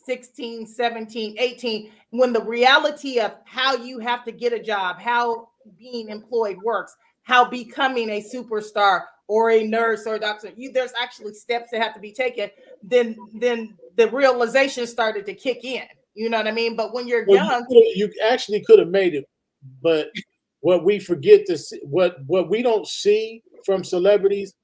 16, 17, 18, when the reality of how you have to get a job, how being employed works, how becoming a superstar or a nurse or a doctor, there's actually steps that have to be taken, then the realization started to kick in. You know what I mean? But when you're young, you actually could have made it. But what we forget to see, what we don't see from celebrities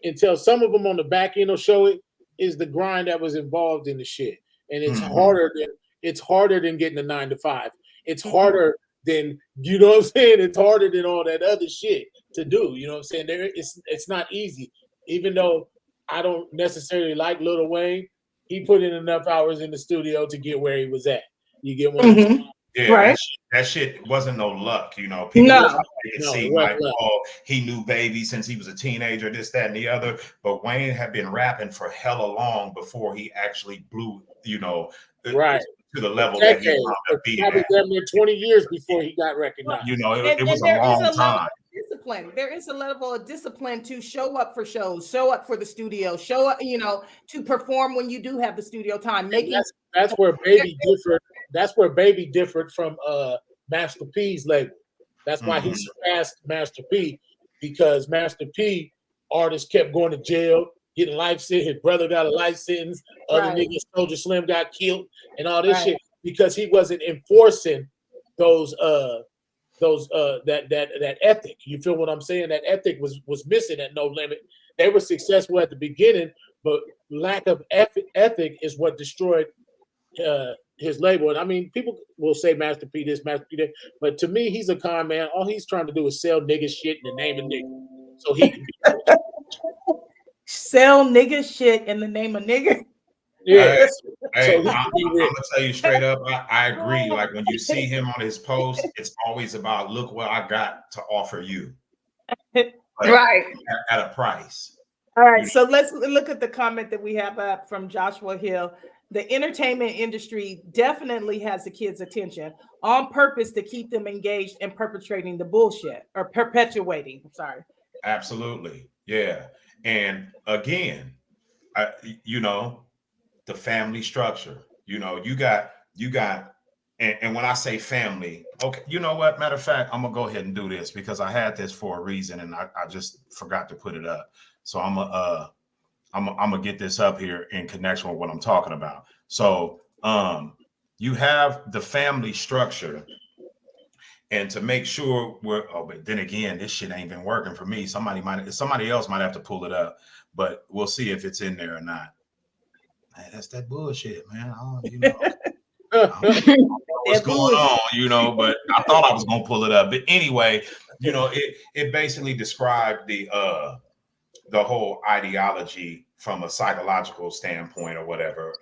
until some of them on the back end will show it, is the grind that was involved in the shit. And it's harder than getting a 9 to 5. It's harder than, you know what I'm saying? It's harder than all that other shit to do. You know what I'm saying? It's not easy. Even though I don't necessarily like Lil Wayne, he put in enough hours in the studio to get where he was at. You get what I'm saying? Yeah, right? that shit wasn't no luck, you know. People see like, luck. oh, he knew Baby since he was a teenager, this, that, and the other. But Wayne had been rapping for hella long before he actually blew, you know, right to the level that he wound up being at. 20 years before he got recognized. You know, it was a long time. Discipline. There is a level of discipline to show up for shows, show up for the studio, show up, you know, to perform when you do have the studio time. That's where Baby differed. That's where Baby differed from Master P's label. That's why he surpassed Master P, because Master P artists kept going to jail, getting life sentence. His brother got a life sentence. Other niggas, Soldier Slim got killed, and all this shit, because he wasn't enforcing that ethic. You feel what I'm saying? That ethic was missing at No Limit. They were successful at the beginning, but lack of ethic is what destroyed his label. And I mean, people will say Master P this, Master P that, but to me, he's a con man. All he's trying to do is sell nigga shit in the name of nigga, so he can be sell nigga shit in the name of nigga. Yeah. Hey, I'm gonna tell you straight up, I agree. Like, when you see him on his post, it's always about, look what I got to offer you. Right. At a price. All right. So let's look at the comment that we have up from Joshua Hill. The entertainment industry definitely has the kids' attention on purpose to keep them engaged in perpetrating the bullshit, or perpetuating. I'm sorry. Absolutely. Yeah. And again, you know, the family structure, you know, you got, and when I say family, okay, you know what? Matter of fact, I'm gonna go ahead and do this because I had this for a reason and I just forgot to put it up. So I'm gonna get this up here in connection with what I'm talking about. So you have the family structure, and to make sure but then again, this shit ain't been working for me. Somebody else might have to pull it up, but we'll see if it's in there or not. Man, that's that bullshit, man. You know, I don't know what's going on, you know, but I thought I was gonna pull it up. But anyway, you know, it basically described the whole ideology from a psychological standpoint, or whatever,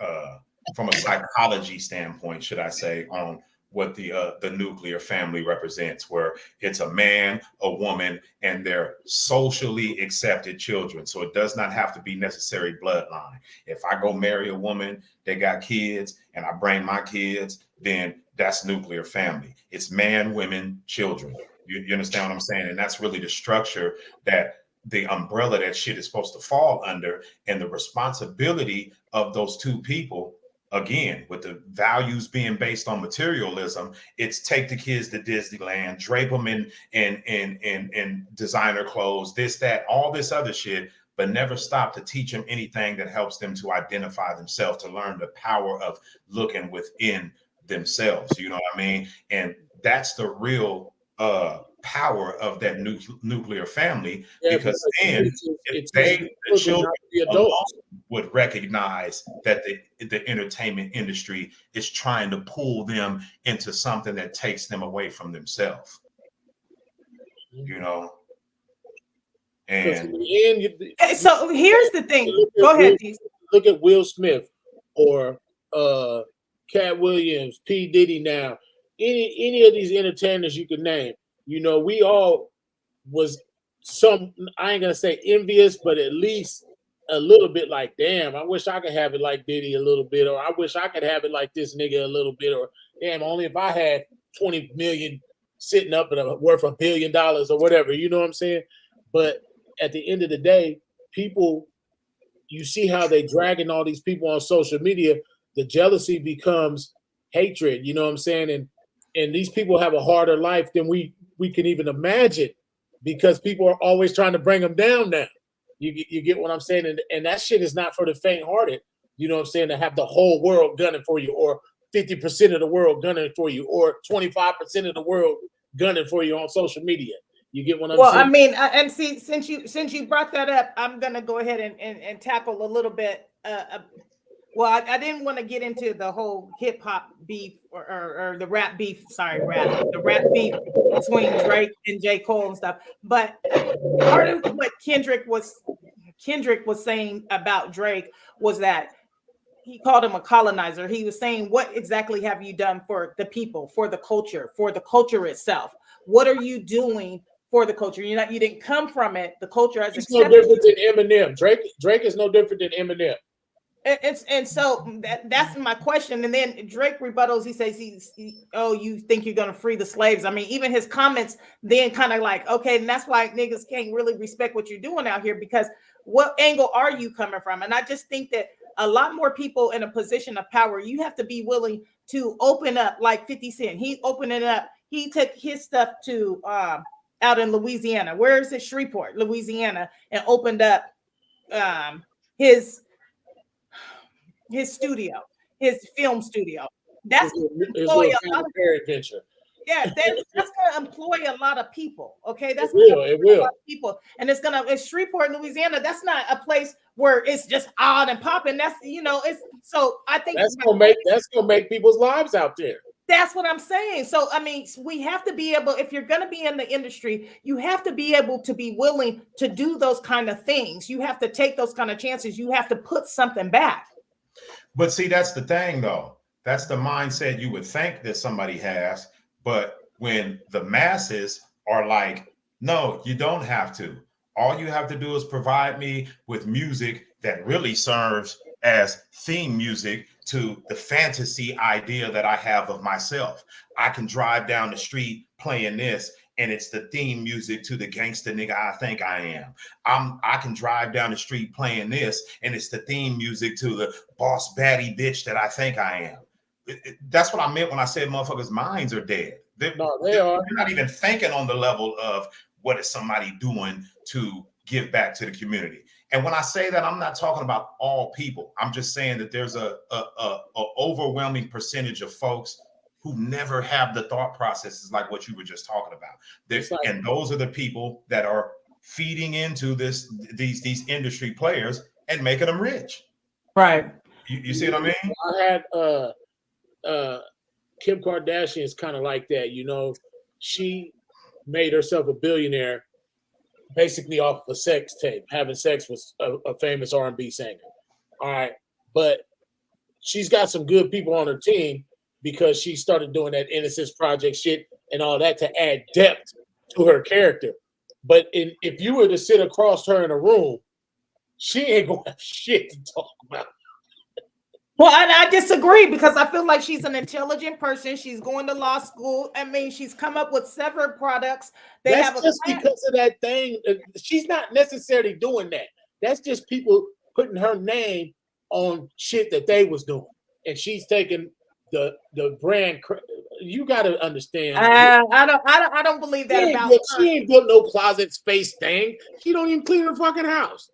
from a psychology standpoint, should I say, on what the nuclear family represents, where it's a man, a woman, and their socially accepted children. So it does not have to be necessary bloodline. If I go marry a woman that got kids and I bring my kids, then that's nuclear family. It's man, women, children. You understand what I'm saying? And that's really the structure, that the umbrella that shit is supposed to fall under, and the responsibility of those two people. Again, with the values being based on materialism, it's take the kids to Disneyland, drape them in designer clothes, this, that, all this other shit, but never stop to teach them anything that helps them to identify themselves, to learn the power of looking within themselves. You know what I mean? And that's the real power of that nuclear family, Yeah, because then it's the children the alone adults. would recognize that the entertainment industry is trying to pull them into something that takes them away from themselves. You know, Because in and the end, So here's the thing. Go ahead, Deez. look at Will Smith or Cat Williams, P. Diddy now. Any of these entertainers you can name, you know, we all was some, I ain't gonna say envious, but at least a little bit like, damn, I wish I could have it like Diddy a little bit, or I wish I could have it like this nigga a little bit, or damn, only if I had 20 million sitting up and worth $1 billion or whatever, you know what I'm saying? But at the end of the day, people, you see how they dragging all these people on social media, the jealousy becomes hatred, you know what I'm saying? And these people have a harder life than we can even imagine, because people are always trying to bring them down now. You get what I'm saying? And that shit is not for the faint-hearted, you know what I'm saying, to have the whole world gunning for you, or 50% of the world gunning for you, or 25% of the world gunning for you on social media. You get what I'm saying? Well, I mean, and see, since you brought that up, I'm gonna go ahead and tackle a little bit. Well, I didn't want to get into the whole hip hop beef or the rap beef. Sorry, the rap beef between Drake and J. Cole and stuff. But part of what Kendrick was saying about Drake was that he called him a colonizer. He was saying, what exactly have you done for the people, for the culture itself? What are you doing for the culture? You didn't come from it. The culture has accepted. No different than Eminem. Drake is no different than Eminem. And so that's my question. And then Drake rebuttals. He says, "Oh, you think you're gonna free the slaves?" I mean, even his comments then kind of like, okay, and that's why niggas can't really respect what you're doing out here, because what angle are you coming from? And I just think that a lot more people in a position of power, you have to be willing to open up, like 50 Cent. He opened it up. He took his stuff to out in Louisiana. Where is it? Shreveport, Louisiana, and opened up his studio, his film studio. That's employ a lot of adventure. Yeah, that's gonna employ a lot of people. Okay, that's it will. A lot of people, and it's Shreveport, Louisiana. That's not a place where it's just odd and popping. That's it's so I think that's gonna make people's lives out there. That's what I'm saying. So, I mean, we have to be able, if you're going to be in the industry, you have to be able to be willing to do those kind of things. You have to take those kind of chances. You have to put something back. But see, that's the thing, though. That's the mindset you would think that somebody has. But when the masses are like, no, you don't have to. All you have to do is provide me with music that really serves as theme music to the fantasy idea that I have of myself. I can drive down the street playing this, and it's the theme music to the gangster nigga I think I am. I can drive down the street playing this, and it's the theme music to the boss baddie bitch that I think I am. That's what I meant when I said motherfuckers' minds are dead. They're not even thinking on the level of what is somebody doing to give back to the community. And when I say that, I'm not talking about all people. I'm just saying that there's a overwhelming percentage of folks who never have the thought processes like what you were just talking about. And those are the people that are feeding into these industry players and making them rich. Right. You see what I mean? I had Kim Kardashian is kind of like that. You know, she made herself a billionaire basically off of a sex tape, having sex with a famous R&B singer. All right. But she's got some good people on her team because she started doing that Innocence Project shit and all that to add depth to her character. But if you were to sit across her in a room, she ain't gonna have shit to talk about. Well, I disagree, because I feel like she's an intelligent person. She's going to law school. I mean, she's come up with several products. That's just because of that thing. She's not necessarily doing that. That's just people putting her name on shit that they was doing, and she's taking the brand. You got to understand. I don't believe that about her. She ain't built no closet space thing. She don't even clean her fucking house.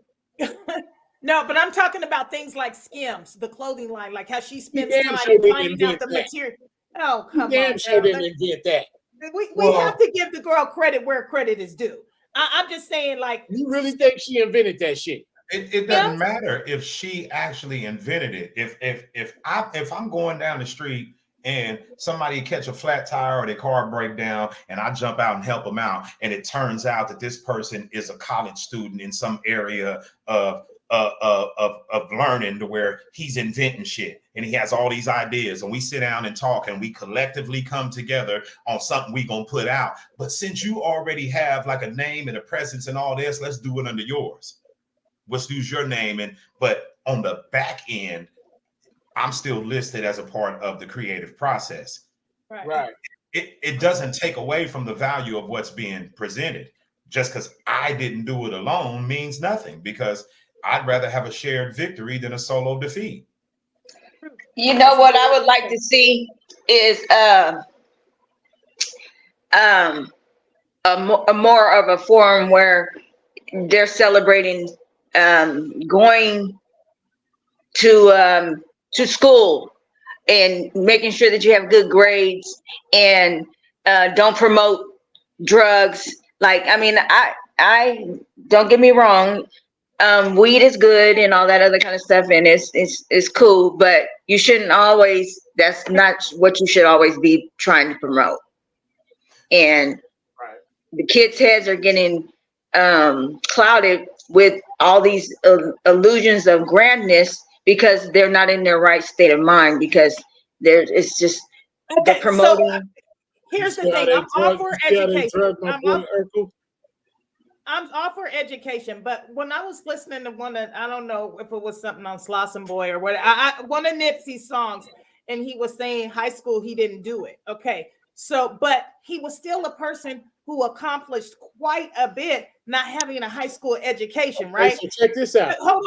No, but I'm talking about things like Skims, the clothing line, like how she spends time finding out the material. Oh, come on. Damn sure didn't invent that. we have to give the girl credit where credit is due. I'm just saying, like, you really think she invented that shit? It doesn't matter if she actually invented it. If I'm going down the street and somebody catch a flat tire or their car break down and I jump out and help them out, and it turns out that this person is a college student in some area of learning to where he's inventing shit and he has all these ideas, and we sit down and talk and we collectively come together on something we gonna put out. But since you already have like a name and a presence and all this, let's do it under yours. Let's use your name. But on the back end, I'm still listed as a part of the creative process. Right. It doesn't take away from the value of what's being presented. Just because I didn't do it alone means nothing, because I'd rather have a shared victory than a solo defeat. You know what I would like to see is a more of a forum where they're celebrating going to school and making sure that you have good grades and don't promote drugs. Like, I mean, I don't get me wrong, weed is good and all that other kind of stuff, and it's cool, but you shouldn't always, that's not what you should always be trying to promote. And the kids' heads are getting clouded with all these illusions of grandness because they're not in their right state of mind, because it's just they're promoting. So, here's the thing. I'm all for education. I'm all for education, but when I was listening to one of, I don't know if it was something on Slosson Boy or what, one of Nipsey's songs, and he was saying high school, he didn't do it. Okay. So, but he was still a person who accomplished quite a bit, not having a high school education, right? So check this out. Hold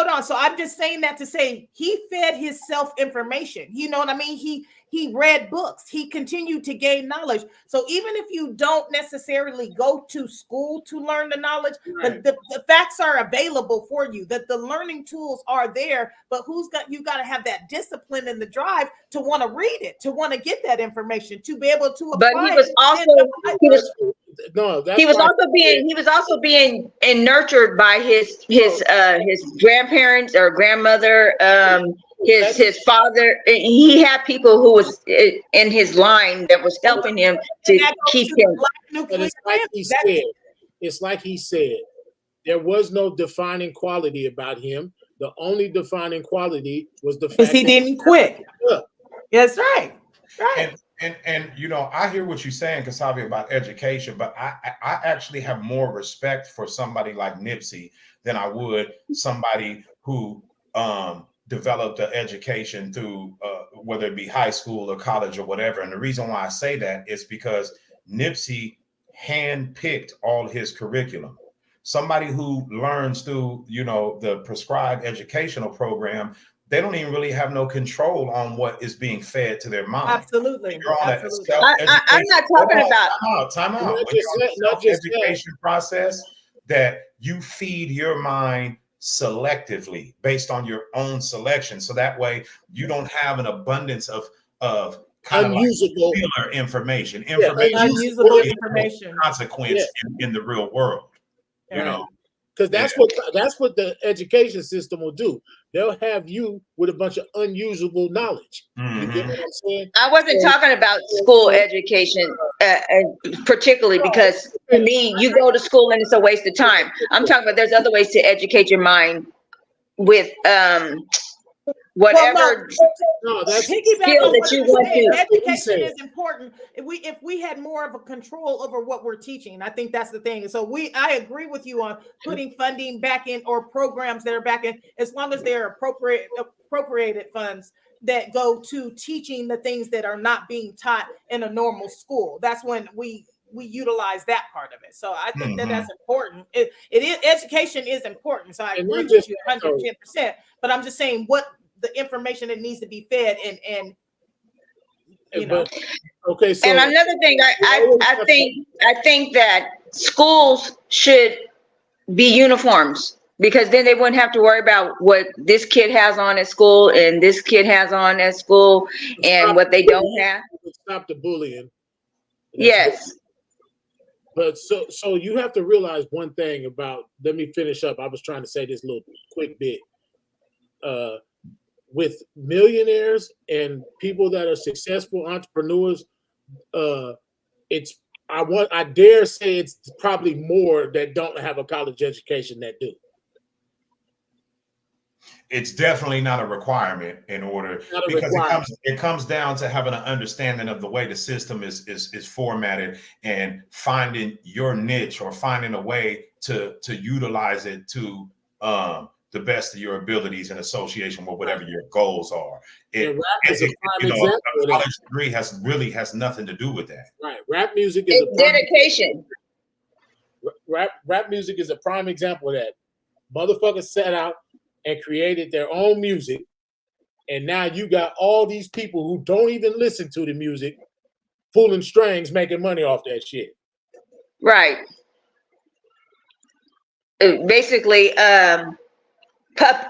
on. So I'm just saying that to say he fed his information. You know what I mean? He read books. He continued to gain knowledge. So even if you don't necessarily go to school to learn the knowledge, right, the facts are available for you, that the learning tools are there, but you got to have that discipline and the drive to want to read it, to want to get that information, to be able to apply. But he was also being nurtured by his grandparents or grandmother, his father. He had people who was in his line that was helping him to keep him. And it's like he said, there was no defining quality about him. The only defining quality was the fact that he didn't quit. That's right. Right. And you know, I hear what you're saying, Kasabi, about education, but I actually have more respect for somebody like Nipsey than I would somebody who developed an education through whether it be high school or college or whatever. And the reason why I say that is because Nipsey handpicked all his curriculum. Somebody who learns through, you know, the prescribed educational program, they don't even really have no control on what is being fed to their mind. Absolutely. I'm not talking about time out. When you're on the education process, that you feed your mind selectively based on your own selection, so that way you don't have an abundance of kind unusable of like information. Unusable information. Consequence in the real world. You know. Because that's what the education system will do. They'll have you with a bunch of unusable knowledge. Mm-hmm. You get what I'm saying? I wasn't talking about school education, particularly because to me, you go to school and it's a waste of time. I'm talking about there's other ways to educate your mind with whatever skill that you want to. Education is important. If we had more of a control over what we're teaching, I think that's the thing. So I agree with you on putting funding back in, or programs that are back in, as long as they're appropriated funds that go to teaching the things that are not being taught in a normal school. That's when we utilize that part of it. So I think that's important. It is, education is important. So I agree with you 110%. But I'm just saying what the information that needs to be fed and you know. Okay. So, and another thing, I think that schools should be uniforms, because then they wouldn't have to worry about what this kid has on at school and this kid has on at school and what they don't have. Stop the bullying. Yes. But so you have to realize one thing about, let me finish up. I was trying to say this little quick bit. With millionaires and people that are successful entrepreneurs, I dare say it's probably more that don't have a college education that do. It's definitely not a requirement in order, because it comes down to having an understanding of the way the system is formatted and finding your niche or finding a way to utilize it to the best of your abilities in association with whatever your goals are. A college degree has nothing to do with that. Right. Rap music is dedication. Rap music is a prime example of that. Motherfuckers set out and created their own music, and now you got all these people who don't even listen to the music pulling strings, making money off that shit. Right. Basically,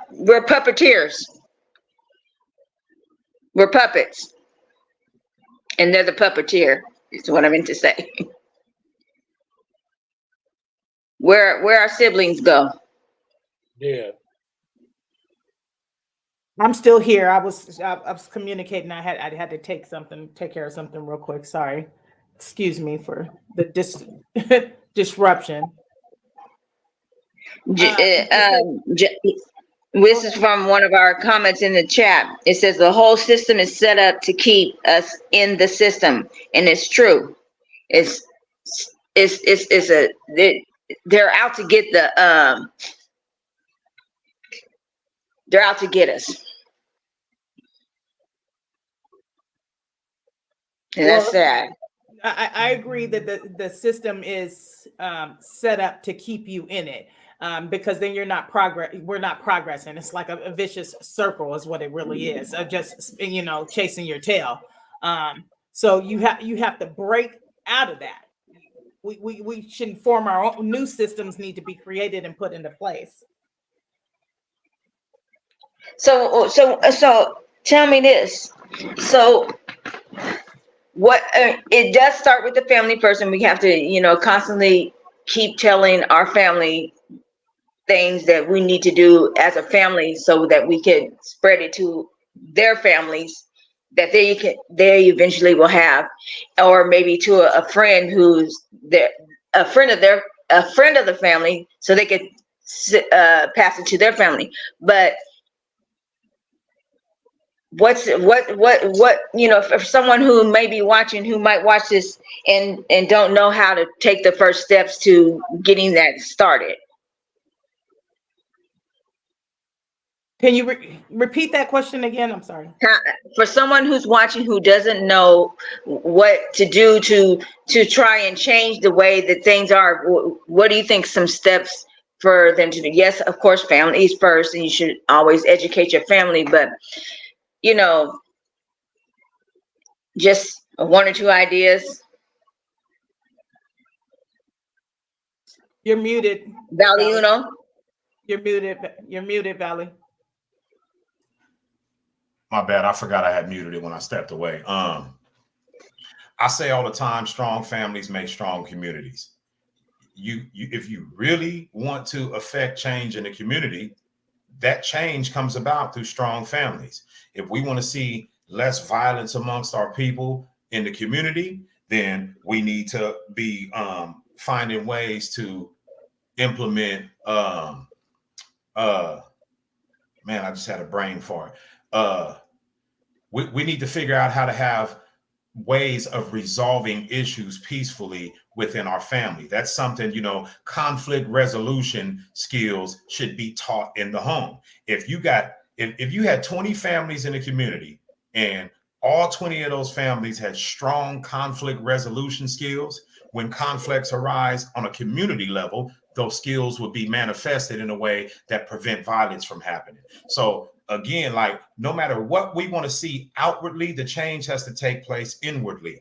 we're puppeteers. We're puppets, and they're the puppeteer. Is what I meant to say. Where our siblings go. Yeah. I'm still here. I was communicating. I had to take care of something real quick. Sorry. Excuse me for the disruption. This is from one of our comments in the chat. It says the whole system is set up to keep us in the system, and it's true. They're out to get they're out to get us. And that's sad. I agree that the system is set up to keep you in it, because then we're not progressing. It's like a vicious circle is what it really is, of just chasing your tail. So you have to break out of that. We shouldn't form our own. New systems need to be created and put into place. So tell me this. So what it does start with the family first, and we have to constantly keep telling our family things that we need to do as a family, so that we can spread it to their families, that they eventually will have, or maybe to a friend who's a friend of the family, so they could pass it to their family. But what for someone who may be watching, who might watch this and don't know how to take the first steps to getting that started? Can you repeat that question again? I'm sorry. For someone who's watching who doesn't know what to do to try and change the way that things are, what do you think some steps for them to do? Yes, of course, family is first, and you should always educate your family, but just one or two ideas. You're muted, Valley. You're muted, Valley. My bad. I forgot I had muted it when I stepped away. I say all the time, strong families make strong communities. If you really want to affect change in the community, that change comes about through strong families. If we want to see less violence amongst our people in the community, then we need to be finding ways to implement man, I just had a brain fart. We need to figure out how to have ways of resolving issues peacefully within our family. That's something, conflict resolution skills should be taught in the home. If you had 20 families in the community and all 20 of those families had strong conflict resolution skills, when conflicts arise on a community level, those skills would be manifested in a way that prevent violence from happening. So again, like, no matter what we want to see outwardly, the change has to take place inwardly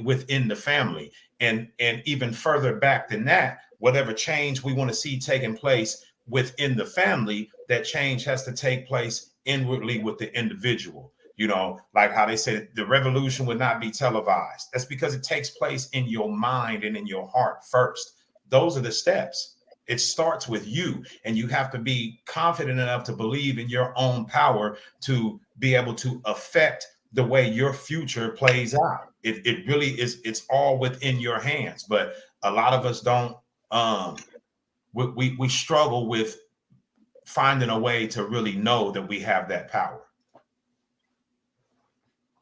within the family. And even further back than that, whatever change we want to see taking place within the family, that change has to take place inwardly with the individual. Like how they say the revolution would not be televised. That's because it takes place in your mind and in your heart first. Those are the steps. It starts with you, and you have to be confident enough to believe in your own power to be able to affect the way your future plays out. It really is. It's all within your hands. But a lot of us don't. We struggle with finding a way to really know that we have that power.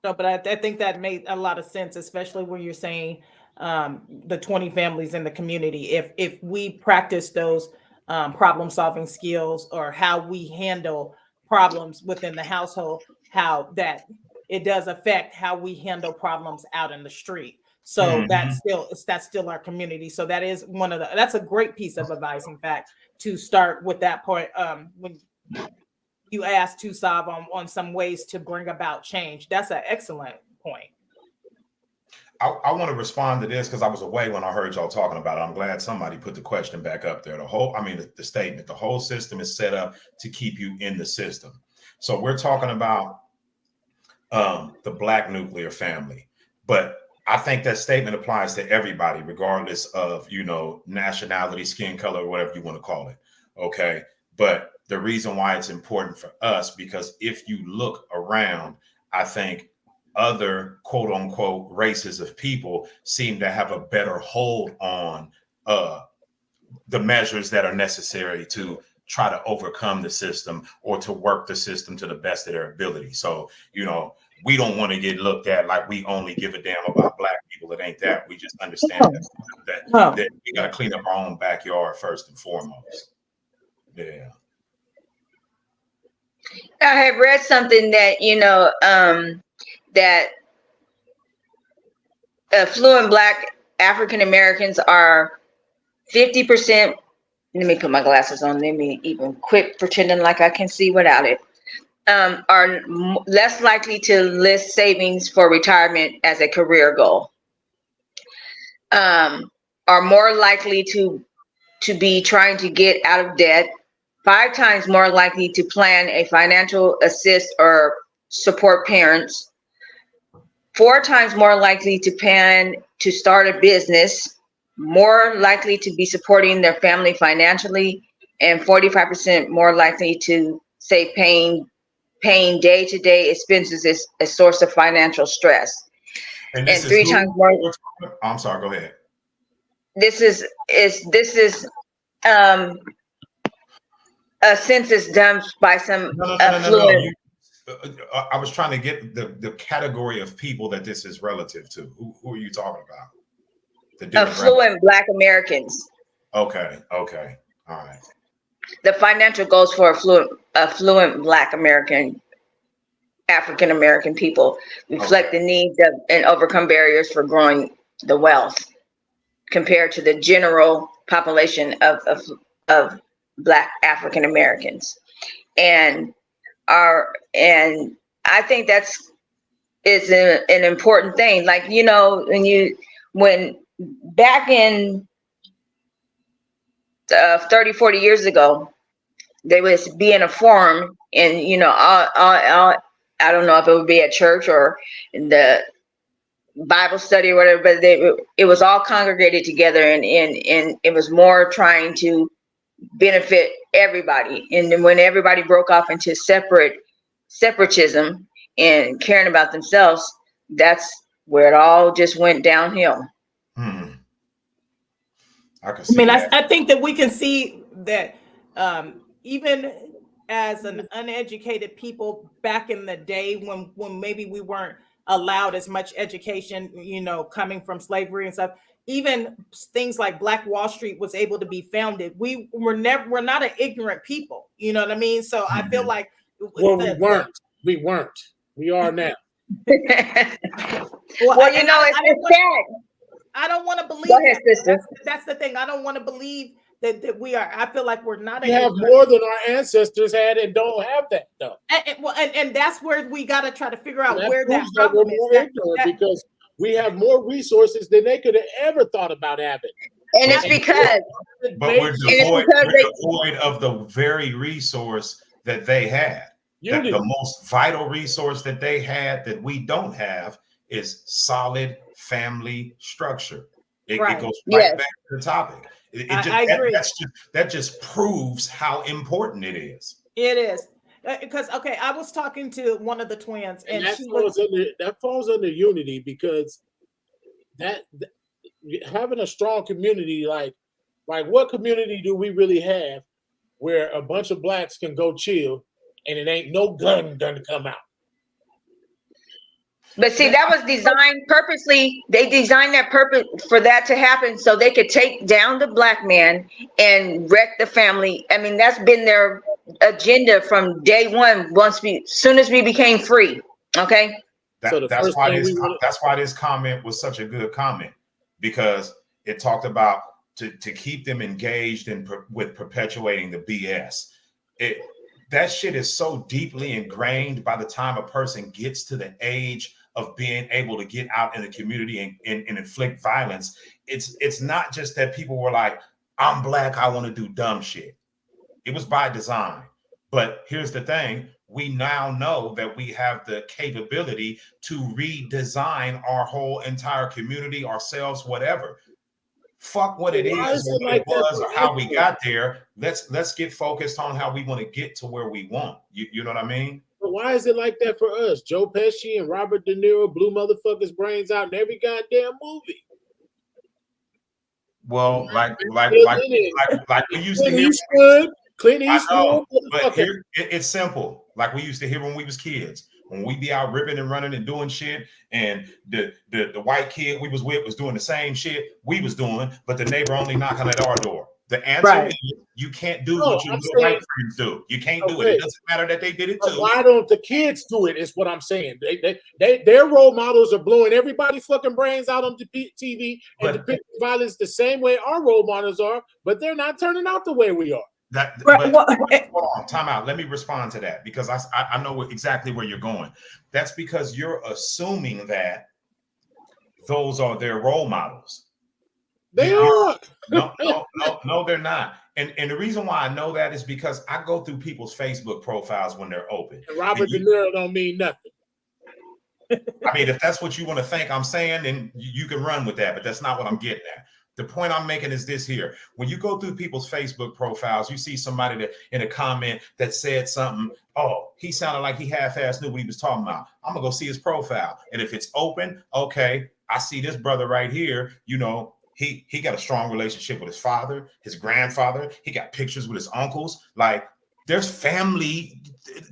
No, but I think that made a lot of sense, especially when you're saying the 20 families in the community. If we practice those problem solving skills, or how we handle problems within the household, how that it does affect how we handle problems out in the street. So that's still our community. So that is that's a great piece of advice, in fact, to start with that point. When you asked to solve on some ways to bring about change, that's an excellent point. I want to respond to this because I was away when I heard y'all talking about it. I'm glad somebody put the question back up there. The statement, the whole system is set up to keep you in the system. So we're talking about the Black nuclear family, but I think that statement applies to everybody, regardless of, nationality, skin color, or whatever you want to call it. Okay. But the reason why it's important for us, because if you look around, I think other quote unquote races of people seem to have a better hold on the measures that are necessary to try to overcome the system or to work the system to the best of their ability. So, we don't want to get looked at like we only give a damn about Black people. It ain't that. We just understand that we got to clean up our own backyard first and foremost. Yeah. I have read something that, that affluent Black African Americans are 50%. Let me put my glasses on. Let me even quit pretending like I can see without it. Are less likely to list savings for retirement as a career goal. Are more likely to be trying to get out of debt. 5 times more likely to plan a financial assist or support parents. 4 times more likely to plan to start a business. More likely to be supporting their family financially, and 45% more likely to say paying day-to-day expenses is a source of financial stress. And 3 times more. I'm sorry, go ahead. This is a census done by some affluent. No. I was trying to get the category of people that this is relative to. Who are you talking about? The affluent Black Americans. Okay. All right. The financial goals for affluent Black African American people reflect the needs of and overcome barriers for growing the wealth compared to the general population of Black African Americans. And I think that's an important thing. Like, when back in 30, 40 years ago, they was be in a forum, and I don't know if it would be at church or in the Bible study or whatever, but it was all congregated together, and it was more trying to benefit everybody. And then when everybody broke off into separatism and caring about themselves, that's where it all just went downhill. I think that we can see that even as an uneducated people back in the day, when maybe we weren't allowed as much education, coming from slavery and stuff, even things like Black Wall Street was able to be founded. We're not an ignorant people. You know what I mean? So I feel like we weren't. We are now. It's sad. I don't want to believe ahead, that. That's the thing. I don't want to believe that we are. I feel like we're not. We have more than our ancestors had, and don't have that though. And that's where we got to try to figure out that where that problem is. Because we have more resources than they could have ever thought about having. And it's because. But we're devoid of the very resource that they had. that the most vital resource that they had that we don't have is solid family structure. It goes right back to the topic. I agree. That just proves how important it is. It is. Because I was talking to one of the twins, and that falls under unity, because that having a strong community, like what community do we really have where a bunch of blacks can go chill and it ain't no gun gonna come out? But see, that was designed purposely. They designed that purpose for that to happen so they could take down the black man and wreck the family. I mean, that's been their agenda from day one. Soon as we became free, okay. That's why this comment was such a good comment, because it talked about to keep them engaged with perpetuating the BS. That shit is so deeply ingrained by the time a person gets to the age of being able to get out in the community and inflict violence. It's not just that people were like, I'm black, I want to do dumb shit. It was by design. But here's the thing. We now know that we have the capability to redesign our whole entire community, ourselves, whatever. Fuck what it is, or what it was, or how we got there. Let's get focused on how we want to get to where we want. You know what I mean? But why is it like that for us? Joe Pesci and Robert De Niro blew motherfuckers' brains out in every goddamn movie. Well, like we used to hear. Clint Eastwood. But here it's simple. Like we used to hear when we was kids. When we be out ripping and running and doing shit, and the white kid we was with was doing the same shit we was doing, but the neighbor only knocking at our door. The answer is you can't do what your little white friends do. You can't do it. It doesn't matter that they did it too. Why don't the kids do it? Is what I'm saying. Their role models are blowing everybody fucking brains out on the TV and depicting violence the same way our role models are, but they're not turning out the way we are. Hold on, time out. Let me respond to that, because I know exactly where you're going. That's because you're assuming that those are their role models. They are. No, they're not. And the reason why I know that is because I go through people's Facebook profiles when they're open. And Robert De Niro don't mean nothing. I mean, if that's what you want to think I'm saying, then you can run with that, but that's not what I'm getting at. The point I'm making is this here. When you go through people's Facebook profiles, you see somebody that in a comment that said something, oh, he sounded like he half-assed knew what he was talking about. I'm going to go see his profile. And if it's open, okay, I see this brother right here, you know, he got a strong relationship with his father, his grandfather. He got pictures with his uncles. Like, there's family.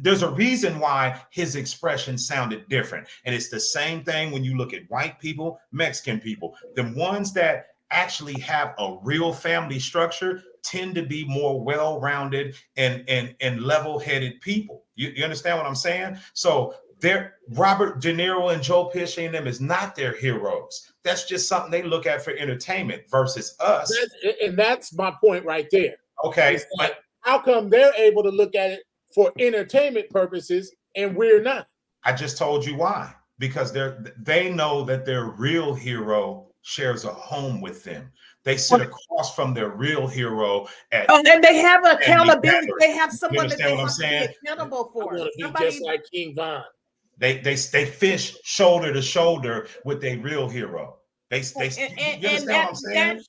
There's a reason why his expression sounded different. And it's the same thing when you look at white people, Mexican people. The ones that actually have a real family structure tend to be more well-rounded and level-headed people. You understand what I'm saying? So Robert De Niro and Joe Pesci and them is not their heroes. That's just something they look at for entertainment versus us. That's my point right there. Okay. But how come they're able to look at it for entertainment purposes and we're not? I just told you why. Because they know that their real hero shares a home with them. They sit across from their real hero. And they have accountability. They have someone that they have to be accountable for. I want to be just like King Von. They fish shoulder to shoulder with their real hero. You understand what I'm saying?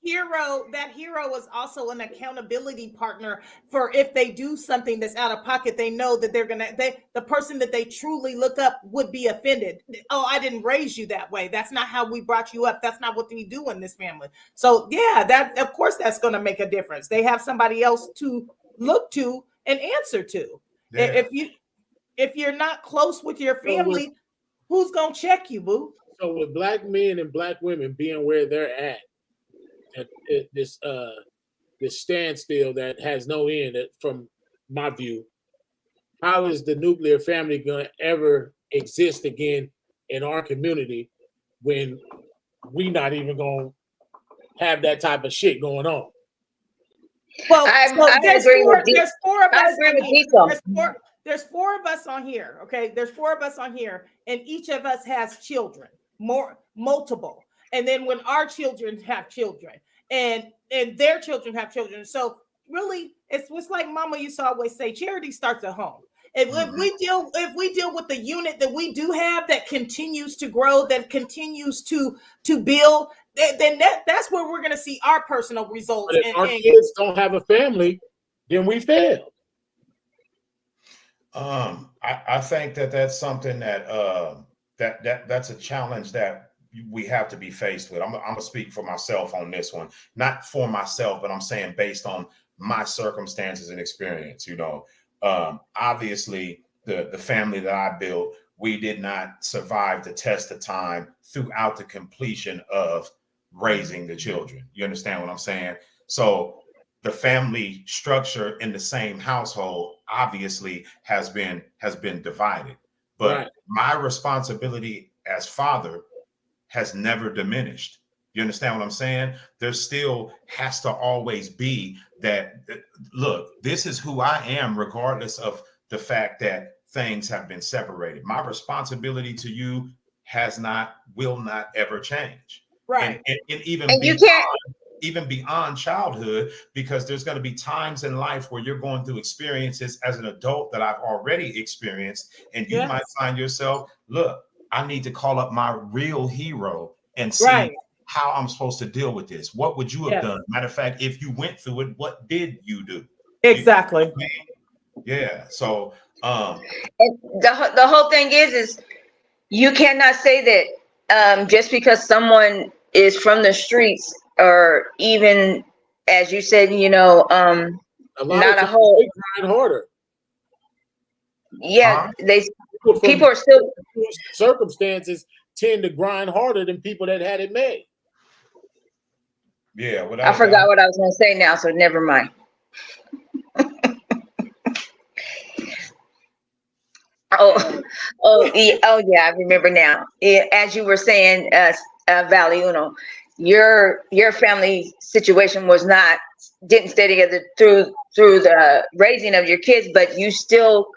That hero is also an accountability partner for if they do something that's out of pocket. They know that the person that they truly look up would be offended. Oh, I didn't raise you that way. That's not how we brought you up. That's not what we do in this family. So yeah, that of course that's going to make a difference. They have somebody else to look to and answer to. Yeah. If you're not close with your family, who's going to check you, boo? So with black men and black women being where they're at this standstill that has no end, from my view, how is the nuclear family going to ever exist again in our community when we not even going to have that type of shit going on? Well, there's four of us. There's four of us on here. Okay, there's four of us on here, and each of us has children. Multiple, and then when our children have children and their children have children, so really it's like Mama used to always say, charity starts at home. If we deal with the unit that we do have that continues to grow, that continues to build, then that's where we're going to see our personal results. But if our kids don't have a family, then we fail. I think that's something that's a challenge that we have to be faced with. I'm gonna speak for myself on this one, not for myself, but I'm saying based on my circumstances and experience. Obviously the family that I built, we did not survive the test of time throughout the completion of raising the children. You understand what I'm saying? So the family structure in the same household obviously has been divided, but Right. my responsibility as father has never diminished. You understand what I'm saying? There still has to always be that, look, this is who I am, regardless of the fact that things have been separated. My responsibility to you will not ever change. Right. And even And you beyond, can't. even beyond childhood, because there's going to be times in life where you're going through experiences as an adult that I've already experienced. And you might find yourself, look, I need to call up my real hero and see how I'm supposed to deal with this. What would you have done? Matter of fact, if you went through it, what did you do? Exactly. Yeah. So And the whole thing is you cannot say that just because someone is from the streets, or even as you said, a lot not of a whole. they grind harder. Yeah, people are still. Circumstances tend to grind harder than people that had it made. Yeah, I forgot what I was going to say now, so never mind. Yeah, I remember now. As you were saying, Valley Uno, your family situation didn't stay together through the raising of your kids, but you still,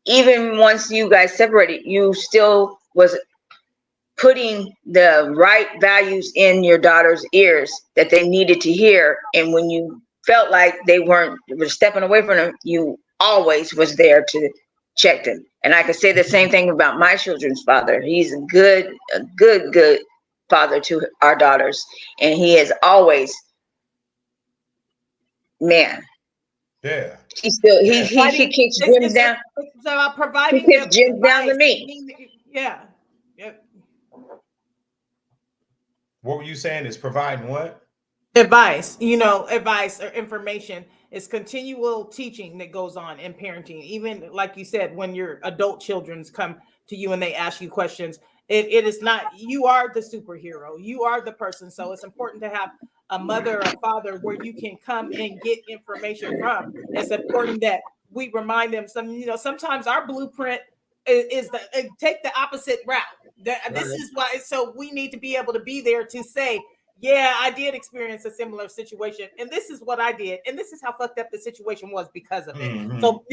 even once you guys separated, you still was putting the right values in your daughter's ears that they needed to hear. And when you felt like they were stepping away from them, you always was there to check them. And I can say the same thing about my children's father. He's a good father to our daughters. And he is always, man. Yeah. He kicks gyms down. It's about providing he kicks gyms down to me. Yeah. Yep. What were you saying? Is providing what? Advice, advice or information. Is continual teaching that goes on in parenting. Even like you said, when your adult children's come to you and they ask you questions, it is not, you are the superhero. You are the person. So it's important to have a mother or father where you can come and get information from. It's important that we remind them sometimes our blueprint is take the opposite route. This is why. So we need to be able to be there to say, yeah, I did experience a similar situation, and this is what I did, and this is how fucked up the situation was because of it. Mm-hmm. So,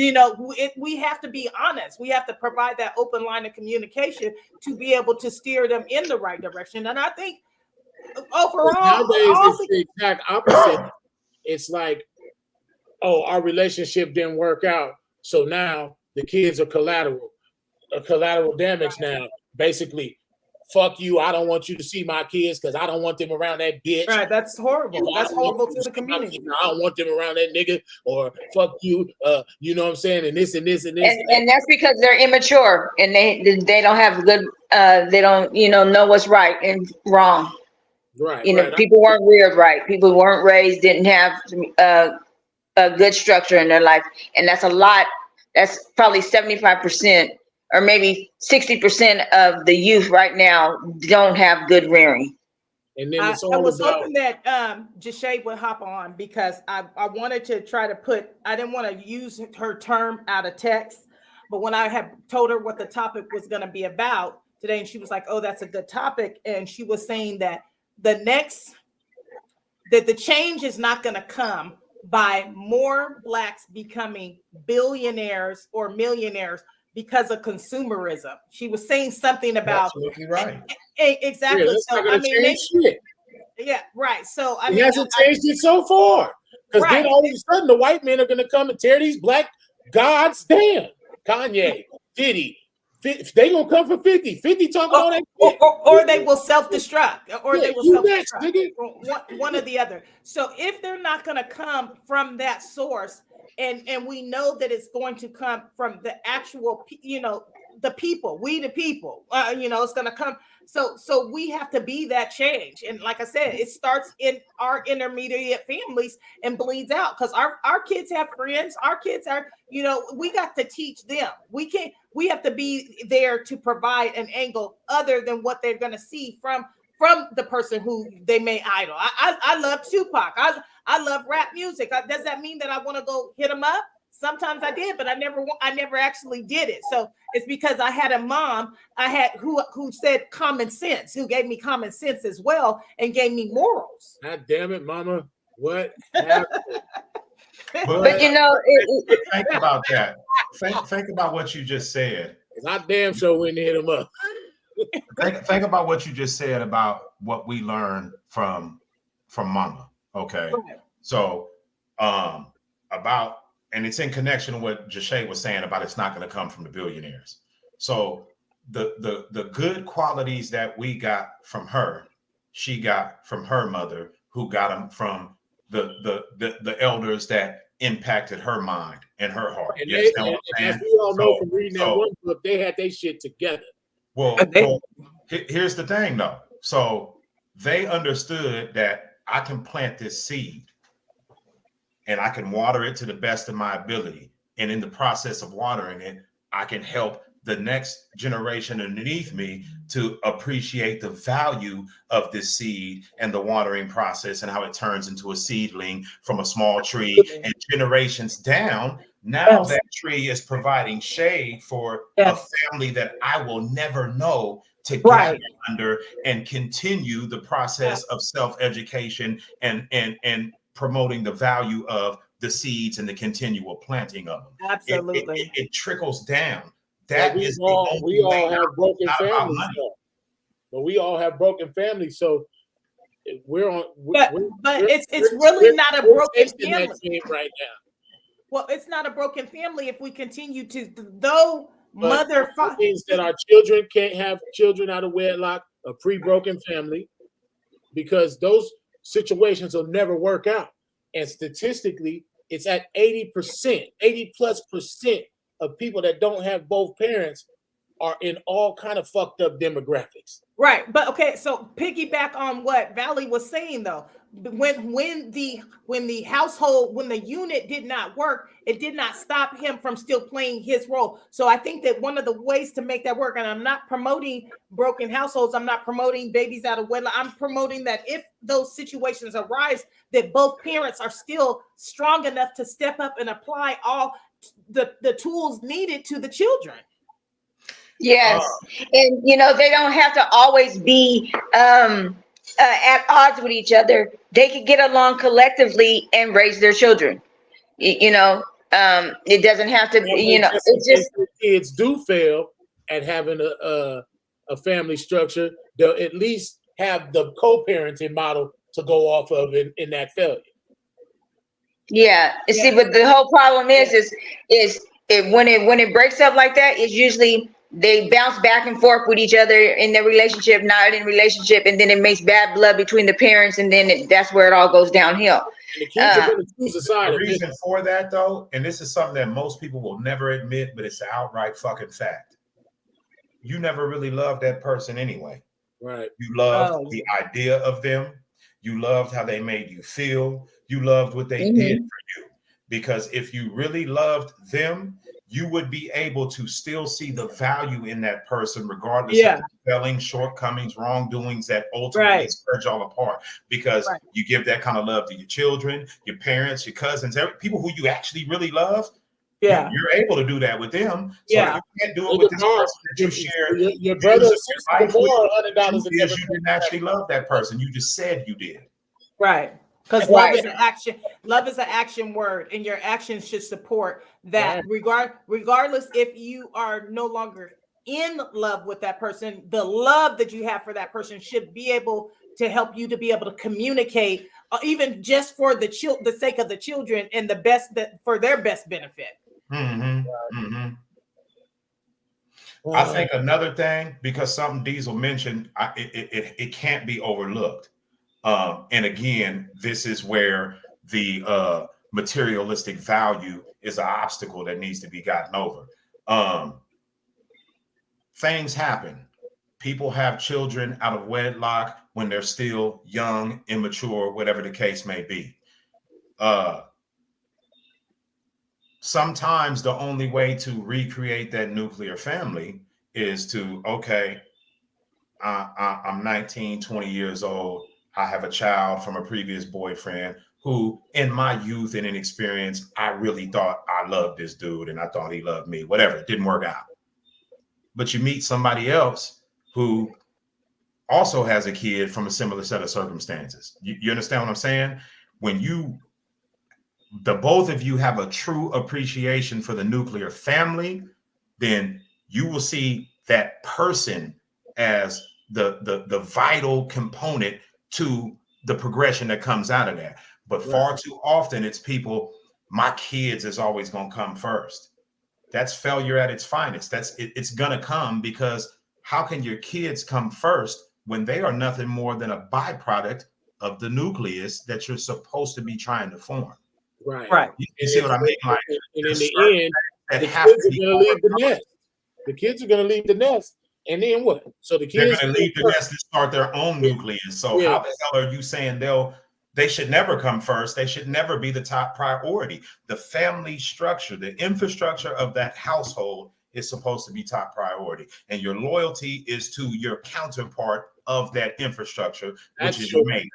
we have to be honest. We have to provide that open line of communication to be able to steer them in the right direction. And I think overall, nowadays it's the exact opposite. It's like, our relationship didn't work out, so now the kids are collateral damage. Now, basically, fuck you, I don't want you to see my kids because I don't want them around that bitch. Right, that's horrible. That's horrible to the community. I don't want them around that nigga, or fuck you, you know what I'm saying, and this and this and this. And that's because they're immature and they don't have good, they don't, know what's right and wrong. Right. People weren't reared right. People weren't raised, didn't have a good structure in their life. And that's a lot. That's probably 75%. Or maybe 60% of the youth right now don't have good rearing. And then it's all I was hoping that Jashay would hop on because I wanted to try to I didn't want to use her term out of text, but when I had told her what the topic was going to be about today, and she was like, oh, that's a good topic. And she was saying that the change is not going to come by more Blacks becoming billionaires or millionaires because of consumerism. She was saying something about absolutely right. Exactly. Yeah, so yeah, right. So it hasn't changed it so far. Because then all of a sudden the white men are going to come and tear these black gods down. Kanye, Diddy. They gonna come for 50. 50 talking all that shit. Or they will self-destruct, or they will you next, self-destruct. nigga. One or the other. So if they're not going to come from that source, and we know that it's going to come from the actual, the people, we the people, it's going to come. So we have to be that change. And like I said, it starts in our intermediate families and bleeds out, because our kids have friends. Our kids are, we got to teach them. We have to be there to provide an angle other than what they're going to see from the person who they may idol. I love Tupac. I love rap music. Does that mean that I want to go hit him up? Sometimes I did, but I never actually did it. So it's because I had a mom who said common sense, who gave me common sense as well, and gave me morals. God damn it, mama. What happened? But think about that. Think about what you just said. I damn sure went and hit him up. Think about what you just said about what we learned from mama. Okay. Right. So and it's in connection to what Jashay was saying about it's not going to come from the billionaires. So the good qualities that we got from her, she got from her mother, who got them from the elders that impacted her mind and her heart. And as we all know from reading that one book, they had their shit together. Well, here's the thing though. So they understood that I can plant this seed and I can water it to the best of my ability. And in the process of watering it, I can help the next generation underneath me to appreciate the value of this seed and the watering process and how it turns into a seedling from a small tree. And generations down, now that tree is providing shade for a family that I will never know to gather under and continue the process of self-education and promoting the value of the seeds and the continual planting of them. Absolutely. It trickles down. We all have broken families, but we all have broken families. So we're on. But it's really not a broken family right now. Well, it's not a broken family if we continue to, though. It means that our children can't have children out of wedlock, a pre-broken family, because those situations will never work out. And statistically, it's at 80%, 80+% of people that don't have both parents are in all kind of fucked up demographics. Right. But okay, so piggyback on what Valley was saying though. When the household, when the unit did not work, it did not stop him from still playing his role. So I think that one of the ways to make that work, and I'm not promoting broken households, I'm not promoting babies out of wedlock, I'm promoting that if those situations arise, that both parents are still strong enough to step up and apply all the tools needed to the children. Yes, and they don't have to always be at odds with each other. They could get along collectively and raise their children. It doesn't have to. It's just kids do fail at having a family structure. They'll at least have the co-parenting model to go off of in that failure. Yeah. See, but the whole problem is when it breaks up like that, it's usually they bounce back and forth with each other in their relationship, not in relationship, and then it makes bad blood between the parents, and then that's where it all goes downhill. And the kids are going to choose a side. The reason for that, though, and this is something that most people will never admit, but it's an outright fucking fact. You never really loved that person anyway. Right. You loved the idea of them. You loved how they made you feel. You loved what they did for you. Because if you really loved them, you would be able to still see the value in that person, regardless of the failing, shortcomings, wrongdoings that ultimately spread y'all apart. Because you give that kind of love to your children, your parents, your cousins, people who you actually really love. Yeah, you're able to do that with them. So you can't do it with this person that you share. Your brother or sister $100 you didn't actually love that person. You just said you did. Right. Because love is an action. Love is an action word, and your actions should support that. Regardless if you are no longer in love with that person, the love that you have for that person should be able to help you to be able to communicate, even just for the sake of the children and for their best benefit. I think another thing, because something Diesel mentioned, it can't be overlooked. And again, this is where the materialistic value is an obstacle that needs to be gotten over. Things happen. People have children out of wedlock when they're still young, immature, whatever the case may be. Sometimes the only way to recreate that nuclear family is to, okay, I'm 19, 20 years old. I have a child from a previous boyfriend who, in my youth and inexperience, I really thought I loved this dude and I thought he loved me. Whatever, it didn't work out. But you meet somebody else who also has a kid from a similar set of circumstances. You understand what I'm saying? When the both of you have a true appreciation for the nuclear family, then you will see that person as the vital component to the progression that comes out of that. But far too often it's people, my kids is always going to come first. That's failure at its finest. It's going to come, because how can your kids come first when they are nothing more than a byproduct of the nucleus that you're supposed to be trying to form? Right. You see what I mean? Like, and in the end, the kids are going to leave the nest. The kids are going to leave the nest, and then what? So the kids they're going to leave the nest and start their own nucleus. So how the hell are you saying they should never come first? They should never be the top priority. The family structure, the infrastructure of that household is supposed to be top priority, and your loyalty is to your counterpart of that infrastructure, which is your mate.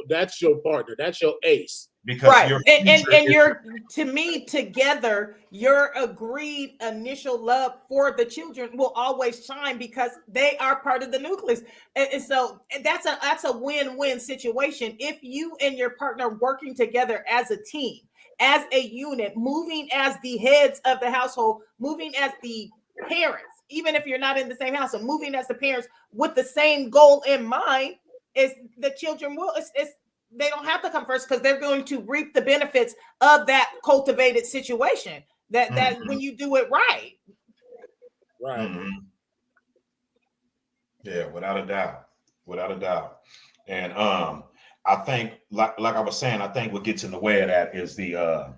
That's your partner. That's your ace. Because right, and you're, to me, together, your agreed initial love for the children will always shine because they are part of the nucleus, and so that's a win-win situation. If you and your partner working together as a team, as a unit, moving as the heads of the household, moving as the parents, even if you're not in the same house, so moving as the parents with the same goal in mind, is the children will. They don't have to come first because they're going to reap the benefits of that cultivated situation. That when you do it right. Yeah, without a doubt. And I think, like I was saying, I think what gets in the way of that is the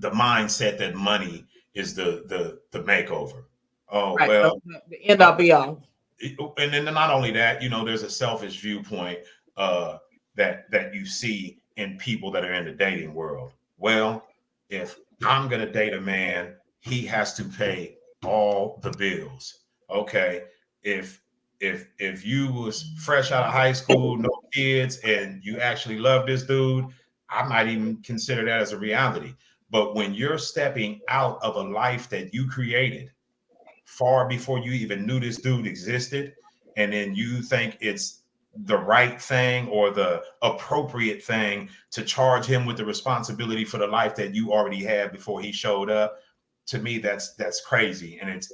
mindset that money is the makeover. Oh, right. Well, the end all be all. And then not only that, there's a selfish viewpoint that you see in people that are in the dating world. Well, if I'm going to date a man, he has to pay all the bills. Okay. If you was fresh out of high school, no kids, and you actually love this dude, I might even consider that as a reality. But when you're stepping out of a life that you created far before you even knew this dude existed, and then you think it's the right thing or the appropriate thing to charge him with the responsibility for the life that you already had before he showed up, to me, that's crazy. And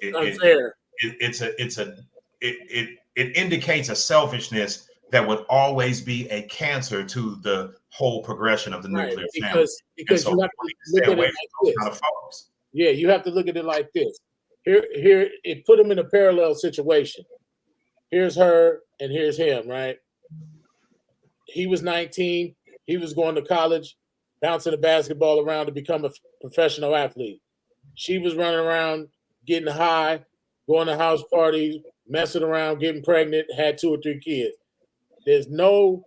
it indicates a selfishness that would always be a cancer to the whole progression of the nuclear family. Because you have to look at it like this. Kind of folks. Yeah, you have to look at it like this. Here, it put him in a parallel situation. Here's her and here's him, right? He was 19. He was going to college, bouncing a basketball around to become a professional athlete. She was running around, getting high, going to house parties, messing around, getting pregnant, had 2 or 3 kids. There's no,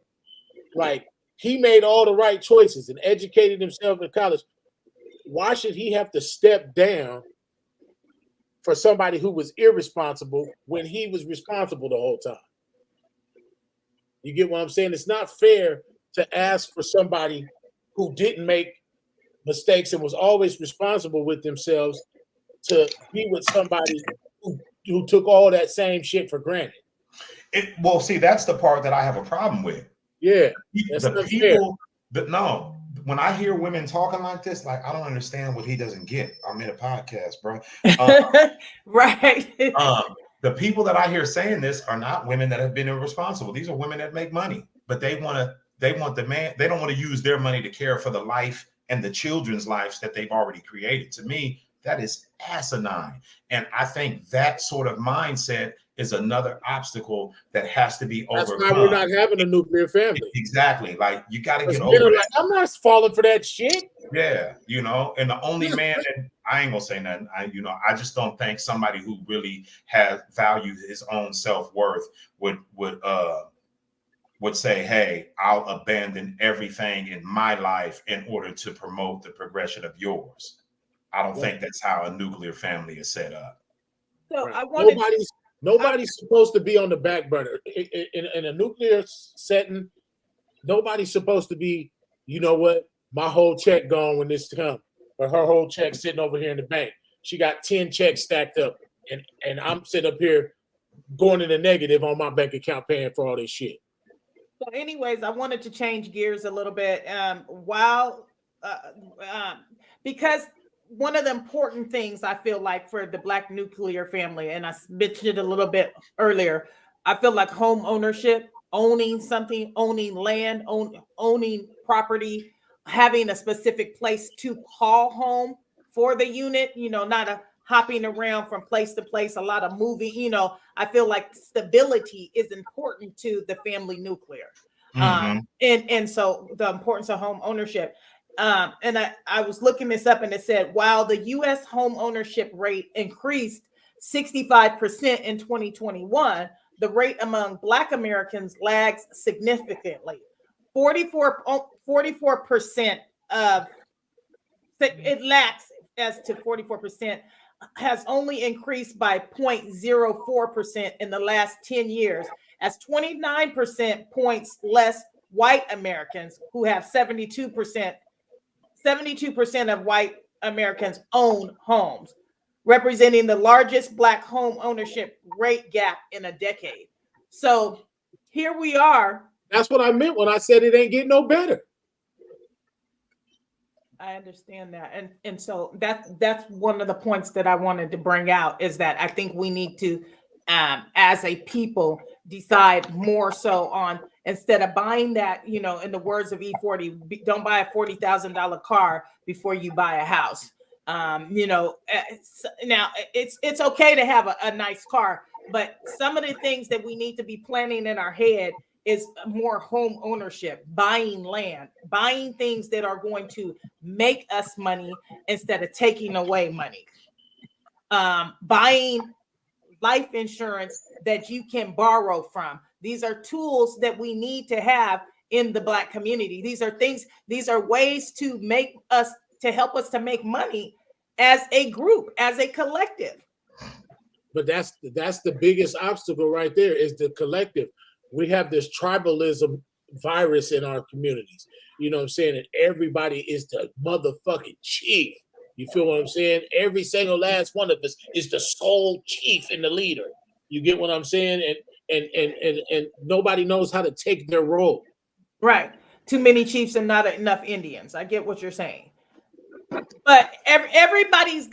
he made all the right choices and educated himself in college. Why should he have to step down for somebody who was irresponsible when he was responsible the whole time? You get what I'm saying? It's not fair to ask for somebody who didn't make mistakes and was always responsible with themselves to be with somebody who took all that same shit for granted. Well, see, that's the part that I have a problem with. Yeah. The people that when I hear women talking like this, like, I don't understand what he doesn't get. I'm in a podcast, bro. Right. The people that I hear saying this are not women that have been irresponsible. These are women that make money, but they want the man. They don't want to use their money to care for the life and the children's lives that they've already created. To me, That is asinine. And I think that sort of mindset is another obstacle that has to be overcome. That's why we're not having a nuclear family. Exactly. Like, you got to get Men over are that. like, I'm not falling for that shit. Yeah, you know, and the only man that I ain't gonna say nothing. I just don't think somebody who really has valued his own self-worth would say, hey, I'll abandon everything in my life in order to promote the progression of yours. I don't think that's how a nuclear family is set up. So Right. I wanted Nobody's supposed to be on the back burner in a nuclear setting. Nobody's supposed to be, you know what, my whole check gone when this comes, or her whole check sitting over here in the bank. She got 10 checks stacked up, and I'm sitting up here going in the negative on my bank account paying for all this shit. So anyways, I wanted to change gears a little bit. Because one of the important things I feel like for the Black nuclear family, and I mentioned it a little bit earlier, I feel like home ownership, owning something, owning land, owning property, having a specific place to call home for the unit, not a hopping around from place to place, a lot of moving, I feel like stability is important to the family nuclear. And so the importance of home ownership. And I was looking this up, and it said, while the U.S. home ownership rate increased 65% in 2021, the rate among Black Americans lags significantly. 44% of it lacks as to 44%, has only increased by 0.04% in the last 10 years, as 29% points less white Americans, who have 72% of white Americans own homes, representing the largest Black home ownership rate gap in a decade. So here we are. That's what I meant when I said it ain't getting no better. I understand that. And so that's one of the points that I wanted to bring out, is that I think we need to, as a people, decide more so on, instead of buying that, in the words of E40, don't buy a $40,000 car before you buy a house. Now it's okay to have a nice car, but some of the things that we need to be planning in our head is more home ownership, buying land, buying things that are going to make us money instead of taking away money. Buying life insurance that you can borrow from. These are tools that we need to have in the Black community. These are ways to help us to make money as a group, as a collective. But that's the biggest obstacle right there, is the collective. We have this tribalism virus in our communities. You know what I'm saying? And everybody is the motherfucking chief. You feel what I'm saying? Every single last one of us is the sole chief and the leader. You get what I'm saying? And nobody knows how to take their role. Right. Too many chiefs and not enough Indians. I get what you're saying. But everybody's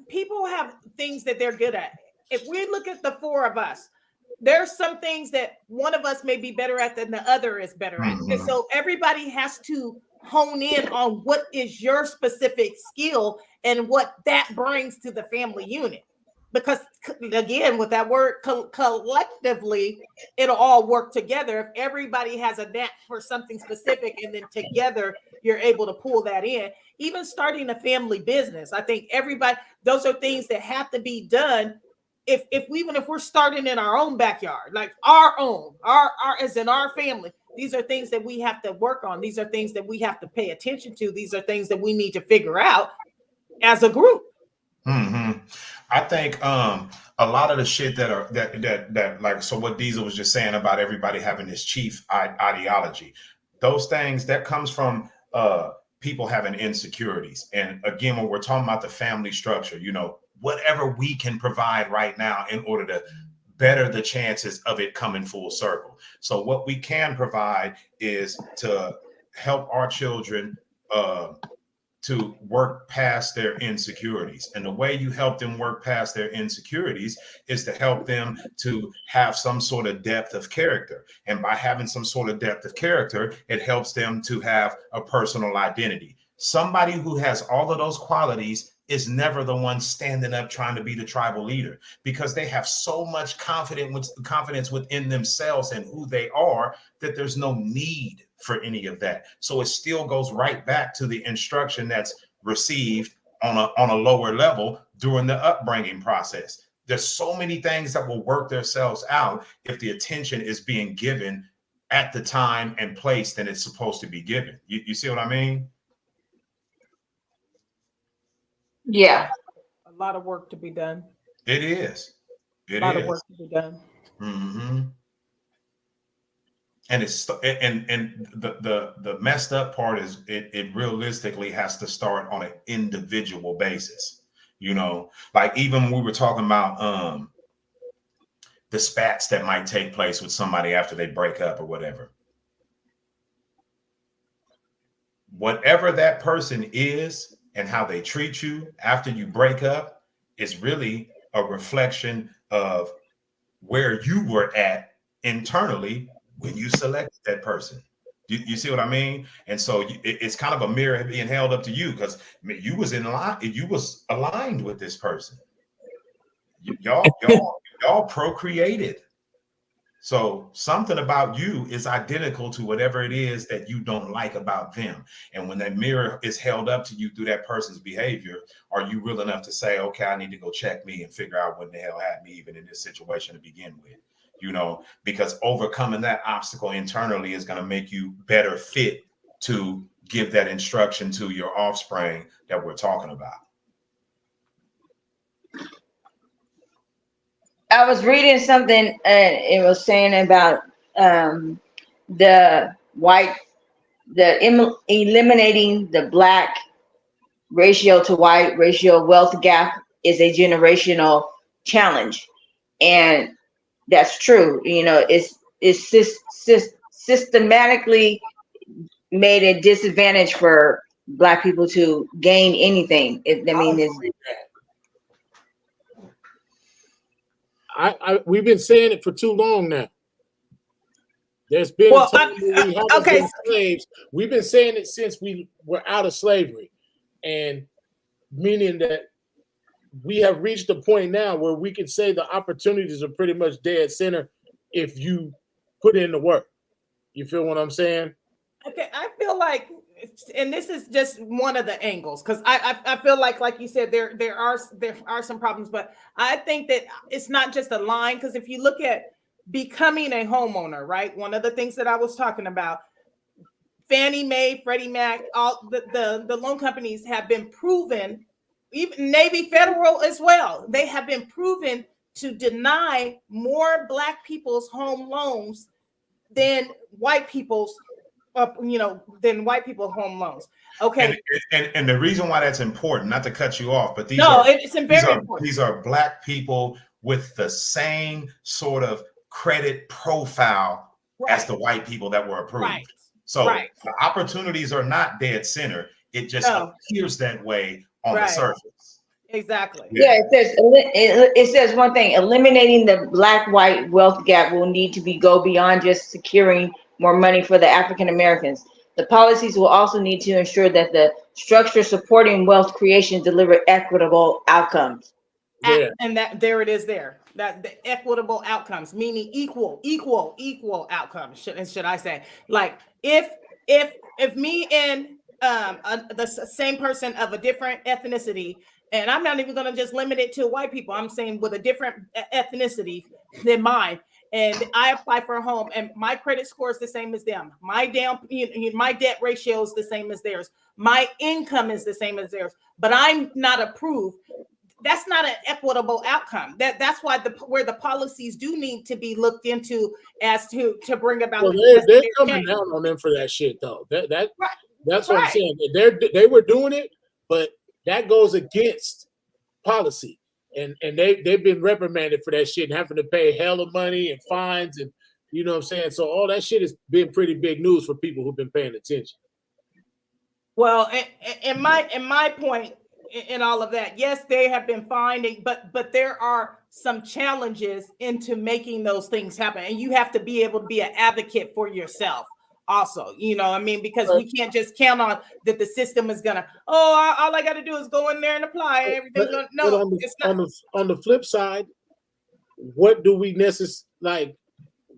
people have things that they're good at. If we look at the four of us, there's some things that one of us may be better at than the other is better at. And so everybody has to hone in on what is your specific skill and what that brings to the family unit. Because again, with that word collectively, it'll all work together. If everybody has a knack for something specific, and then together you're able to pull that in. Even starting a family business, I think those are things that have to be done. Even if we're starting in our own backyard, like our as in our family, these are things that we have to work on. These are things that we have to pay attention to. These are things that we need to figure out as a group. I think a lot of the shit that like, so what Diesel was just saying about everybody having this chief ideology, those things that comes from people having insecurities. And again, when we're talking about the family structure, whatever we can provide right now in order to better the chances of it coming full circle. So what we can provide is to help our children to work past their insecurities. And the way you help them work past their insecurities is to help them to have some sort of depth of character. And by having some sort of depth of character, it helps them to have a personal identity. Somebody who has all of those qualities is never the one standing up trying to be the tribal leader, because they have so much confidence within themselves and who they are that there's no need for any of that. So it still goes right back to the instruction that's received on a lower level during the upbringing process. There's so many things that will work themselves out if the attention is being given at the time and place that it's supposed to be given. You see what I mean? Yeah. A lot of work to be done. It is. A lot of work to be done. Mm-hmm. And it's and the messed up part is it realistically has to start on an individual basis. You know, like even when we were talking about the spats that might take place with somebody after they break up or whatever. Whatever that person is and how they treat you after you break up is really a reflection of where you were at internally when you selected that person. You see what I mean? And so it's kind of a mirror being held up to you, because you was in line, you was aligned with this person. Y'all procreated. So something about you is identical to whatever it is that you don't like about them. And when that mirror is held up to you through that person's behavior, are you real enough to say, okay, I need to go check me and figure out what the hell had me even in this situation to begin with? You know, because overcoming that obstacle internally is going to make you better fit to give that instruction to your offspring that we're talking about. I was reading something and it was saying about eliminating the black ratio to white ratio wealth gap is a generational challenge, and that's true. You know, it's systematically made a disadvantage for black people to gain anything. We've been saying it for too long now. There's been a time when we haven't been slaves. We've been saying it since we were out of slavery, and meaning that we have reached a point now where we can say the opportunities are pretty much dead center if you put in the work. You feel what I'm saying? Okay, I feel like, and this is just one of the angles, because I feel like you said, there are some problems, but I think that it's not just a line, because if you look at becoming a homeowner, right? One of the things that I was talking about, Fannie Mae, Freddie Mac, all the loan companies have been proven, even Navy Federal as well, they have been proven to deny more black people's home loans than white people's than white people home loans. Okay. And the reason why that's important, not to cut you off, but it's very important. These are black people with the same sort of credit profile as the white people that were approved. Right. So the opportunities are not dead center. It just appears that way on the surface. Exactly. Yeah, it says one thing: eliminating the black-white wealth gap will need to go beyond just securing more money for the African Americans. The policies will also need to ensure that the structure supporting wealth creation deliver equitable outcomes. Yeah. And that there it is there. That the equitable outcomes, meaning equal outcomes, should I say. Like if me and the same person of a different ethnicity, and I'm not even going to just limit it to white people, I'm saying with a different ethnicity than mine, and I apply for a home and my credit score is the same as them, my debt ratio is the same as theirs, my income is the same as theirs, but I'm not approved, that's not an equitable outcome. That's why where the policies do need to be looked into as to bring about. Well, they're coming down on them for that shit though. That's what I'm saying. They were doing it, but that goes against policy, and they've been reprimanded for that shit and having to pay hell of money and fines, and you know what I'm saying. So all that shit has been pretty big news for people who've been paying attention. Well, and my point in all of that, yes, they have been finding, but there are some challenges into making those things happen, and you have to be able to be an advocate for yourself. also, because we can't just count on that the system is gonna, all I gotta do is go in there and apply, everything's gonna, no, it's not. On the flip side, what do we like?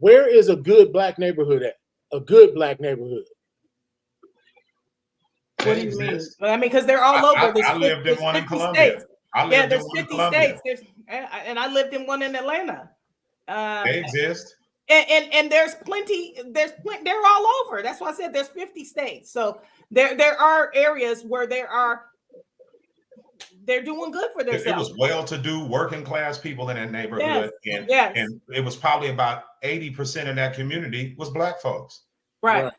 Where is a good black neighborhood at? A good black neighborhood. What do you mean? I mean, because they're all over. I lived in one in Columbia. There's 50 states. And I lived in one in Atlanta. They exist. And there's plenty. They're all over. That's why I said there's 50 states. So there are areas where they're doing good for themselves. It was well-to-do working class people in that neighborhood, and it was probably about 80% of that community was black folks. Right.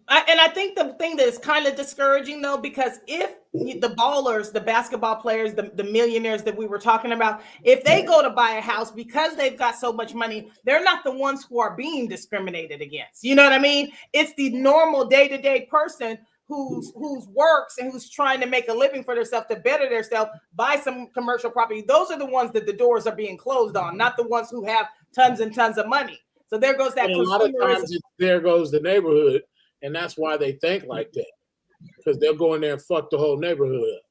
And I think the thing that is kind of discouraging, though, because if the ballers, the basketball players, the millionaires that we were talking about, if they go to buy a house because they've got so much money, they're not the ones who are being discriminated against. You know what I mean? It's the normal day-to-day person who's works and who's trying to make a living for themselves, to better themselves, buy some commercial property. Those are the ones that the doors are being closed on, not the ones who have tons and tons of money. So there goes that. And a lot of times, there goes the neighborhood, and that's why they think like that, because they'll go in there and fuck the whole neighborhood up.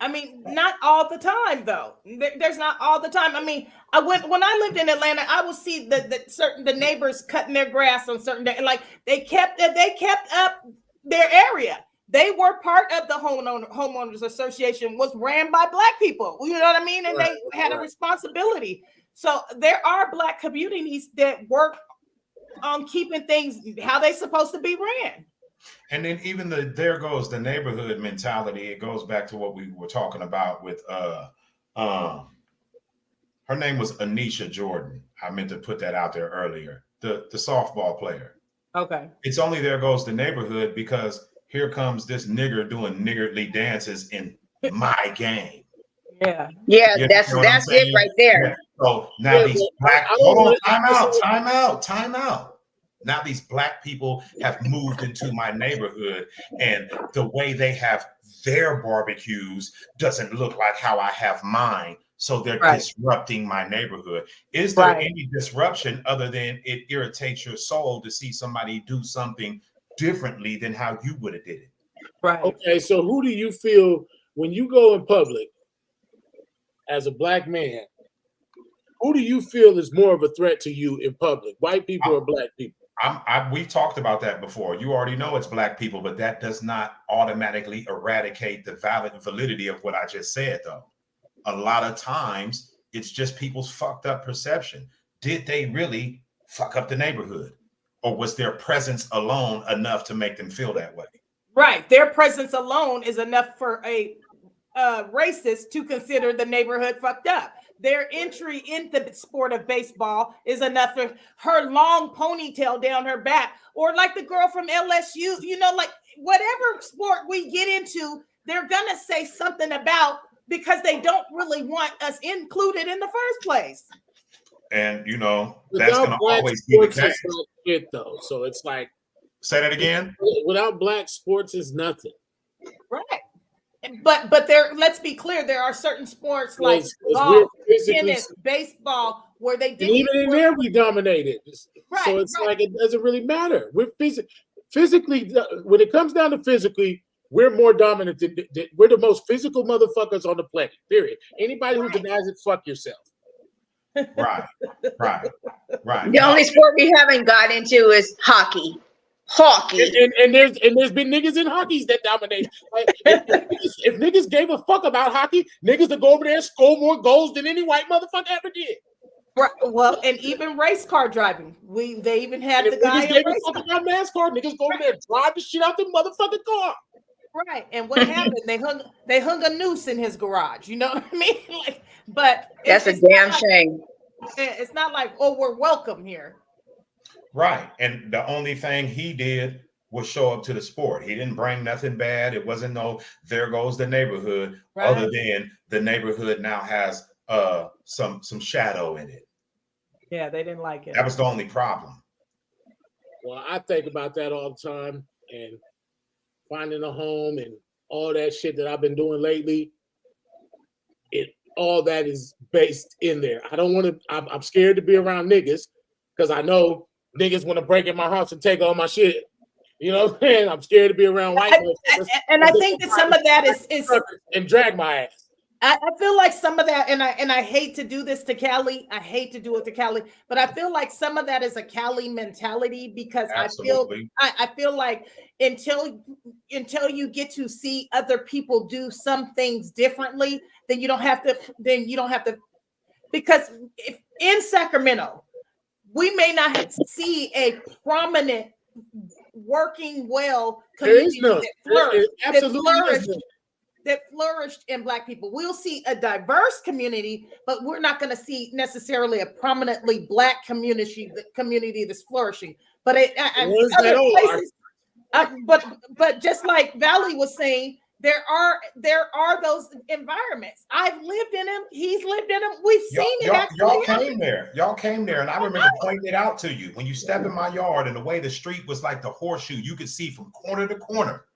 I mean, not all the time, though. There's not all the time. I mean, when I lived in Atlanta, I would see the neighbors cutting their grass on certain days, and like they kept up their area. They were part of the homeowners association, was ran by black people. You know what I mean? And they had a responsibility. So there are black communities that work on keeping things how they're supposed to be ran. And then even there goes the neighborhood mentality. It goes back to what we were talking about with her name was Anisha Jordan. I meant to put that out there earlier. The softball player. Okay. It's only there goes the neighborhood because here comes this nigger doing niggardly dances in my game. Yeah, that's it right there. Yeah. So now these black, hold on, time out. Now these black people have moved into my neighborhood, and the way they have their barbecues doesn't look like how I have mine. So they're disrupting my neighborhood. Is there any disruption other than it irritates your soul to see somebody do something differently than how you would have did it? Right. Okay, so who do you feel when you go in public as a black man? Who do you feel is more of a threat to you in public, white people or black people? We've talked about that before. You already know it's black people, but that does not automatically eradicate the validity of what I just said, though. A lot of times, it's just people's fucked up perception. Did they really fuck up the neighborhood? Or was their presence alone enough to make them feel that way? Right. Their presence alone is enough for a racist to consider the neighborhood fucked up. Their entry into the sport of baseball is enough for her long ponytail down her back, or like the girl from LSU, like whatever sport we get into, they're going to say something about because they don't really want us included in the first place. And, that's going to always be the case. Shit, though. So it's like. Say that again? Without black, sports is nothing. Right. But there, let's be clear, there are certain sports like golf, tennis, baseball, where they didn't. Even in there, we dominated. So it's like it doesn't really matter. We're physically, when it comes down to physically, we're more dominant. We're the most physical motherfuckers on the planet. Period. Anybody who denies it, fuck yourself. Right. The only sport we haven't got into is hockey. And there's been niggas in hockey that dominate. Like, if niggas gave a fuck about hockey, niggas would go over there and score more goals than any white motherfucker ever did. Right. Well, and even race car driving, they even had the guy. Niggas gave a fuck about NASCAR. Niggas go over there and drive the shit out the motherfucking car. Right. And what happened? They hung a noose in his garage. You know what I mean? But that's a damn shame. It's not like, oh, we're welcome here. Right. And the only thing he did was show up to the sport. He didn't bring nothing bad. It wasn't no, there goes the neighborhood, other than the neighborhood now has some shadow in it. Yeah, they didn't like it. That was the only problem. Well, I think about that all the time, and finding a home and all that shit that I've been doing lately. All that is based in there. I don't want to, I'm scared to be around niggas because I know niggas want to break in my house and take all my shit. You know what I'm saying? I'm scared to be around white motherfuckers. And I think that some of that is and drag my ass. I feel like some of that, and I hate to do this to Cali. I hate to do it to Cali, but I feel like some of that is a Cali mentality because Absolutely. I feel like until you get to see other people do some things differently, then you don't have to because if in Sacramento, we may not see a prominent working well community that flourished in Black people. We'll see a diverse community, but we're not going to see necessarily a prominently Black community that's flourishing. But but just like Valley was saying, there are those environments. I've lived in them. He's lived in them. We've seen it. Y'all came there. Y'all came there, and I remember pointing it out to you when you step in my yard, and the way the street was like the horseshoe, you could see from corner to corner,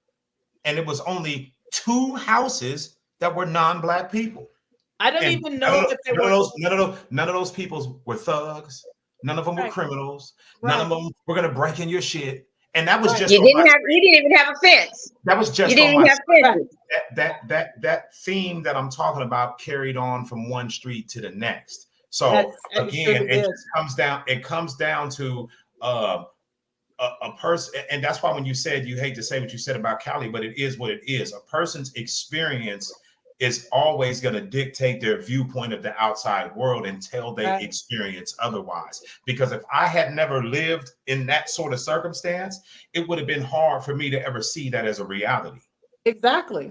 and it was only 2 houses that were non-Black people. I don't even know if they were. None of those people were thugs. None of them were criminals. Right. None of them were gonna break in your shit. And that was just you didn't even have a fence. That was just you didn't have fences. That theme that I'm talking about carried on from one street to the next. So again, it comes down to a person, and that's why when you said you hate to say what you said about Cali, but it is what it is. A person's experience is always going to dictate their viewpoint of the outside world until they experience otherwise. Because if I had never lived in that sort of circumstance, it would have been hard for me to ever see that as a reality. Exactly.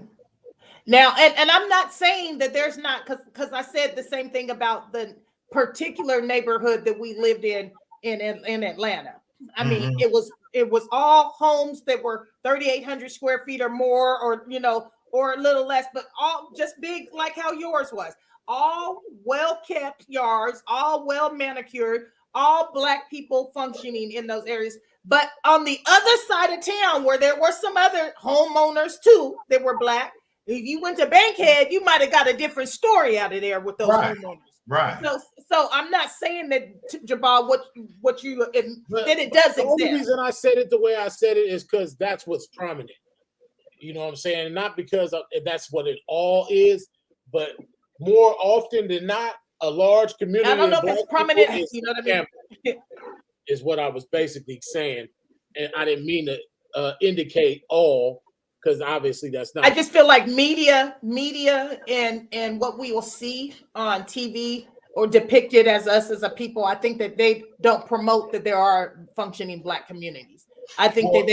Now, and I'm not saying that there's not, because I said the same thing about the particular neighborhood that we lived in Atlanta. I mean, it was all homes that were 3,800 square feet or more, or or a little less, but all just big, like how yours was. All well-kept yards, all well manicured, all Black people functioning in those areas. But on the other side of town, where there were some other homeowners too that were Black, if you went to Bankhead, you might have got a different story out of there with those homeowners. Right. So I'm not saying that, Jabal, what you that it does exist. The only reason I said it the way I said it is because that's what's prominent. You know what I'm saying? Not because that's what it all is, but more often than not, a large community. I don't know if it's prominent. You know what I mean? Is what I was basically saying, and I didn't mean to indicate all, because obviously that's not. I just feel like media, and what we will see on TV or depicted as us as a people. I think that they don't promote that there are functioning Black communities. I think that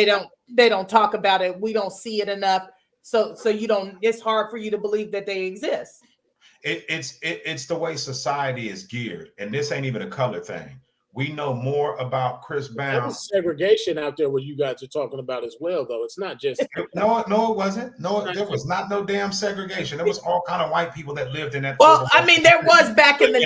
they don't talk about it. We don't see it enough. So you don't. It's hard for you to believe that they exist. It's the way society is geared, and this ain't even a color thing. We know more about Chris Brown. There's segregation out there where you guys are talking about as well, though. It's not just no, it wasn't. No, there was not no damn segregation. There was all kind of white people that lived in that. Well, I mean, there was back in the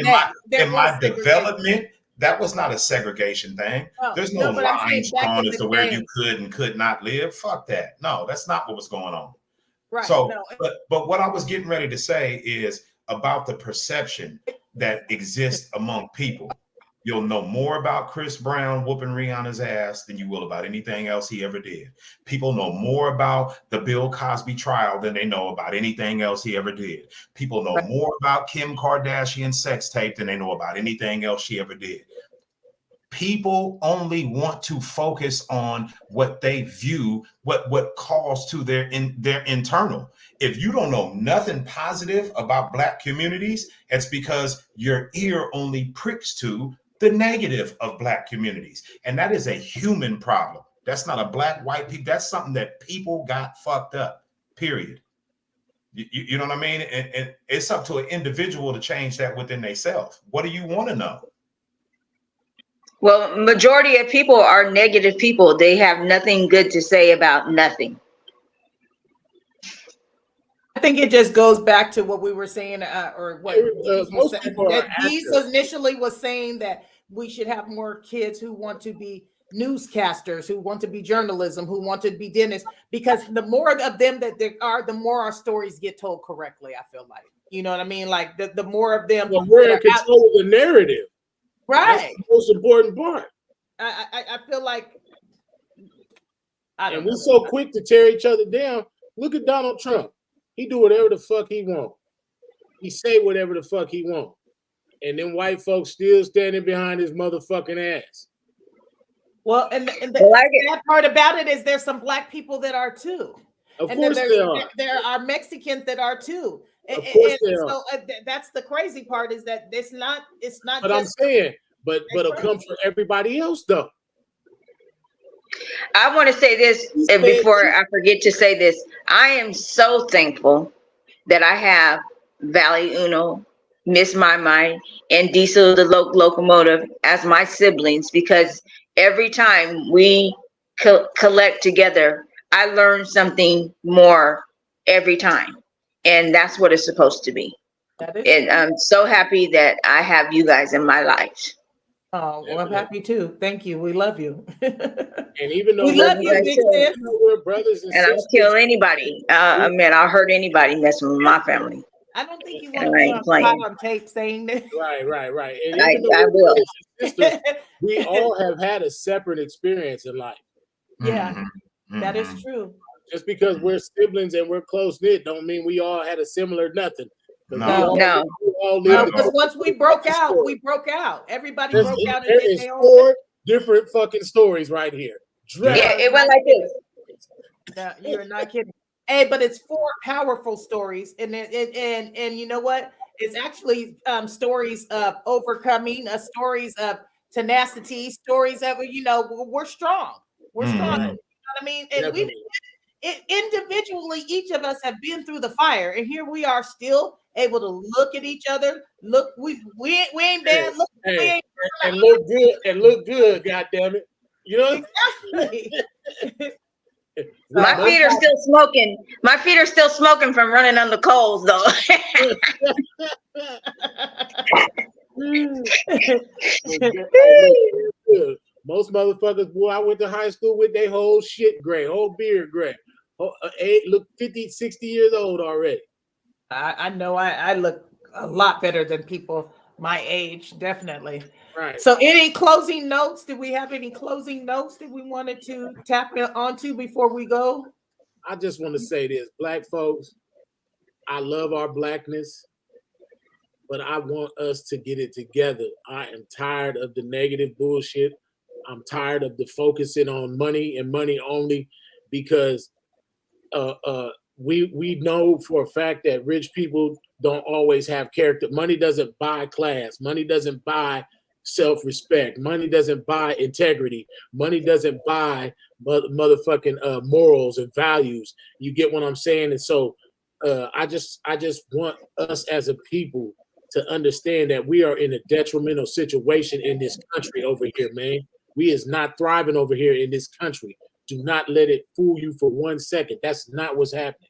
day. In my development, that was not a segregation thing. There's no lines drawn as to where you could and could not live. Fuck that. No, that's not what was going on. Right. So, but what I was getting ready to say is about the perception that exists among people. You'll know more about Chris Brown whooping Rihanna's ass than you will about anything else he ever did. People know more about the Bill Cosby trial than they know about anything else he ever did. People know more about Kim Kardashian's sex tape than they know about anything else she ever did. People only want to focus on what they view, what calls to their internal. If you don't know nothing positive about Black communities, it's because your ear only pricks to the negative of Black communities. And that is a human problem. That's not a Black, white people. That's something that people got fucked up, period. You know what I mean? And it's up to an individual to change that within themselves. What do you want to know? Well, majority of people are negative people. They have nothing good to say about nothing. I think it just goes back to what we were saying, or what Deez initially was saying, that we should have more kids who want to be newscasters, who want to be journalism, who want to be dentists, because the more of them that there are, the more our stories get told correctly. I feel like, you know what I mean? Like the more of them. Well, we're in control of the narrative. Right. That's the most important part. I feel like and we're so quick to tear each other down. Look at Donald Trump. He do whatever the fuck he want. He say whatever the fuck he want. And then white folks still standing behind his motherfucking ass. Well, and the sad part about it is there's some black people that are too. Of course there are. There are Mexicans that are too. Of course there are. So that's the crazy part is that it's not. But just I'm saying, but it'll come for everybody else though. I want to say this before I forget to say this. I am so thankful that I have Valley Uno, Miss My Mind, and Diesel the Locomotive as my siblings, because every time we collect together, I learn something more every time. And that's what it's supposed to be. And I'm so happy that I have you guys in my life. Oh, well, I'm happy too. Thank you. We love you. And even though we love you, big sis. We're brothers and sisters. I'll kill anybody. I'll hurt anybody messing with my family. I don't think you want to be on tape saying this. Right. And I will. Sisters, we all have had a separate experience in life. Yeah, that is true. Just because we're siblings and we're close knit, don't mean we all had a similar nothing. No. Because once we broke out, Everybody broke out. There is 4 different fucking stories right here. Yeah, it went like this. No, you're not kidding. Hey, but it's 4 powerful stories, and you know what? It's actually stories of overcoming, stories of tenacity, stories of we're strong. We're strong. You know what I mean? And Definitely. Individually, each of us have been through the fire, and here we are still able to look at each other. Look, we ain't bad. Look, we ain't and look good. God damn it! You know. Exactly. My feet are still smoking. My feet are still smoking from running on the coals, though. Most motherfuckers, boy, I went to high school with their whole shit gray, whole beard gray. Look 50, 60 years old already. I know I look a lot better than people my age, definitely. Right. So any closing notes? Do we have any closing notes that we wanted to tap onto before we go? I just want to say this, Black folks, I love our Blackness, but I want us to get it together. I am tired of the negative bullshit. I'm tired of the focusing on money and money only, because we know for a fact that rich people don't always have character. Money doesn't buy class. Money doesn't buy self-respect. Money doesn't buy integrity. Money doesn't buy motherfucking morals and values. You get what I'm saying? And so I just want us as a people to understand that we are in a detrimental situation in this country over here, man. We is not thriving over here in this country. Do not let it fool you for 1 second. That's not what's happening.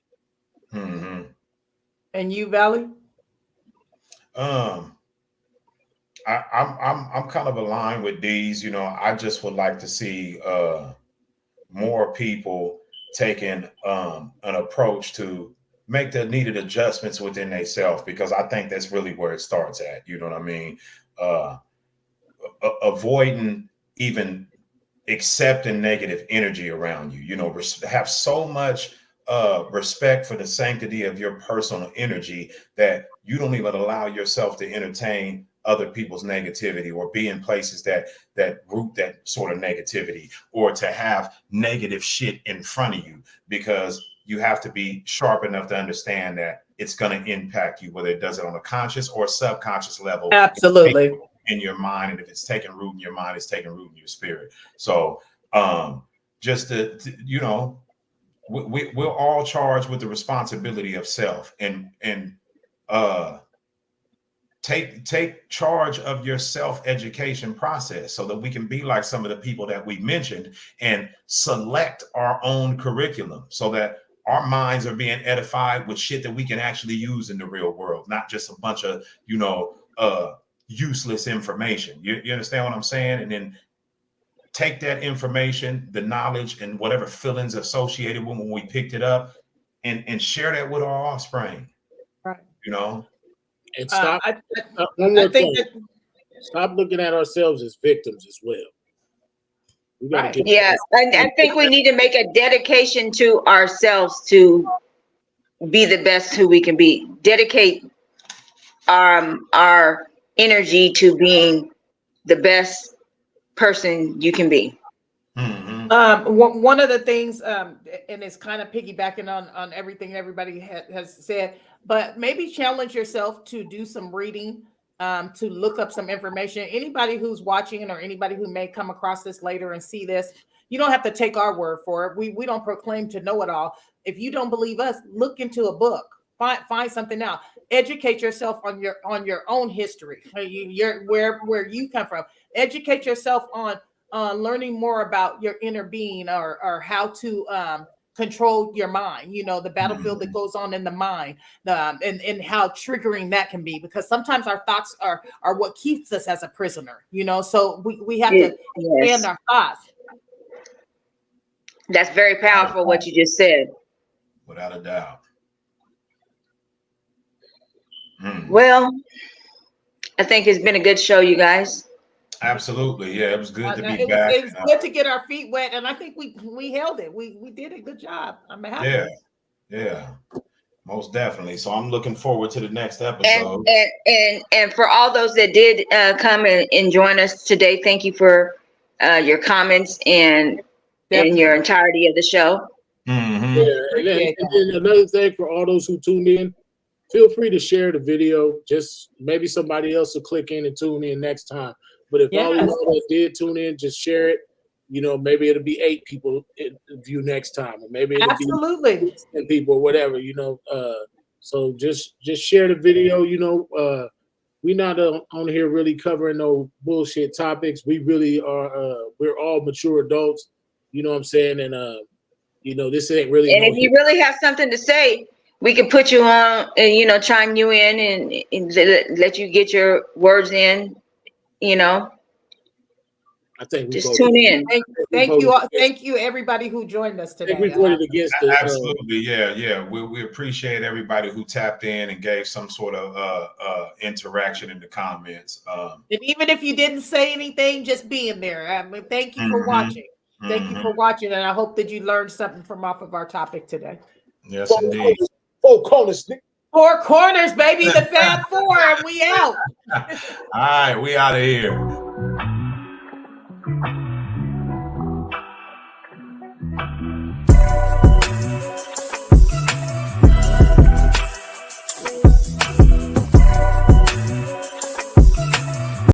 Mm-hmm. And you, Valley? I'm kind of aligned with these. I just would like to see more people taking an approach to make the needed adjustments within themselves, because I think that's really where it starts at. You know what I mean? Avoiding even accepting negative energy around you. Have so much respect for the sanctity of your personal energy that you don't even allow yourself to entertain other people's negativity, or be in places that root that sort of negativity, or to have negative shit in front of you, because you have to be sharp enough to understand that it's going to impact you, whether it does it on a conscious or subconscious level. Absolutely. In your mind, and if it's taking root in your mind, it's taking root in your spirit. So just to we're all charged with the responsibility of self, and take charge of your self-education process, so that we can be like some of the people that we mentioned and select our own curriculum, so that our minds are being edified with shit that we can actually use in the real world, not just a bunch of useless information. You understand what I'm saying? And then take that information, the knowledge, and whatever feelings associated with when we picked it up, and share that with our offspring. Right. And stop. One more thing. Stop looking at ourselves as victims as well. We gotta Right. get Yeah, and I think we need to make a dedication to ourselves to be the best who we can be. Dedicate our energy to being the best person you can be. Mhm. One of the things, and it's kind of piggybacking on everything everybody has said, but maybe challenge yourself to do some reading, to look up some information. Anybody who's watching or anybody who may come across this later and see this, you don't have to take our word for it. We don't proclaim to know it all. If you don't believe us, look into a book. Find something out. Educate yourself on your own history, where you come from. Educate yourself on learning more about your inner being, or how to control your mind. You know, the battlefield that goes on in the mind, and how triggering that can be, because sometimes our thoughts are what keeps us as a prisoner. You know, so we have to expand our thoughts. That's very powerful what you just said. Without a doubt. Well, I think it's been a good show, you guys. Absolutely. Yeah, it was good to be It back. was good to get our feet wet, and I think we held it. We did a good job. I'm happy. Yeah, most definitely. So I'm looking forward to the next episode. And for all those that did come and join us today, thank you for your comments and your entirety of the show. Mm-hmm. Yeah, and then another thing for all those who tuned in, feel free to share the video. Just maybe somebody else will click in and tune in next time. But if all of y'all that did tune in, just share it. You know, maybe it'll be 8 people view next time, or maybe it'll be 10 people, or whatever. You know, so just share the video. You know, we're not on here really covering no bullshit topics. We really are. We're all mature adults. You know what I'm saying? And you know, this ain't really. And if you really have something to say, we can put you on and, you know, chime you in and let you get your words in, you know. I think just tune in. Thank you, everybody who joined us today. We voted against the absolutely, yeah. We appreciate everybody who tapped in and gave some sort of interaction in the comments. And even if you didn't say anything, just being there. I mean, thank you for watching. Thank you for watching, and I hope that you learned something from off of our topic today. Yes, indeed. 4 corners, Nick. 4 corners, baby. The Fab 4, and we out. All right, we out of here.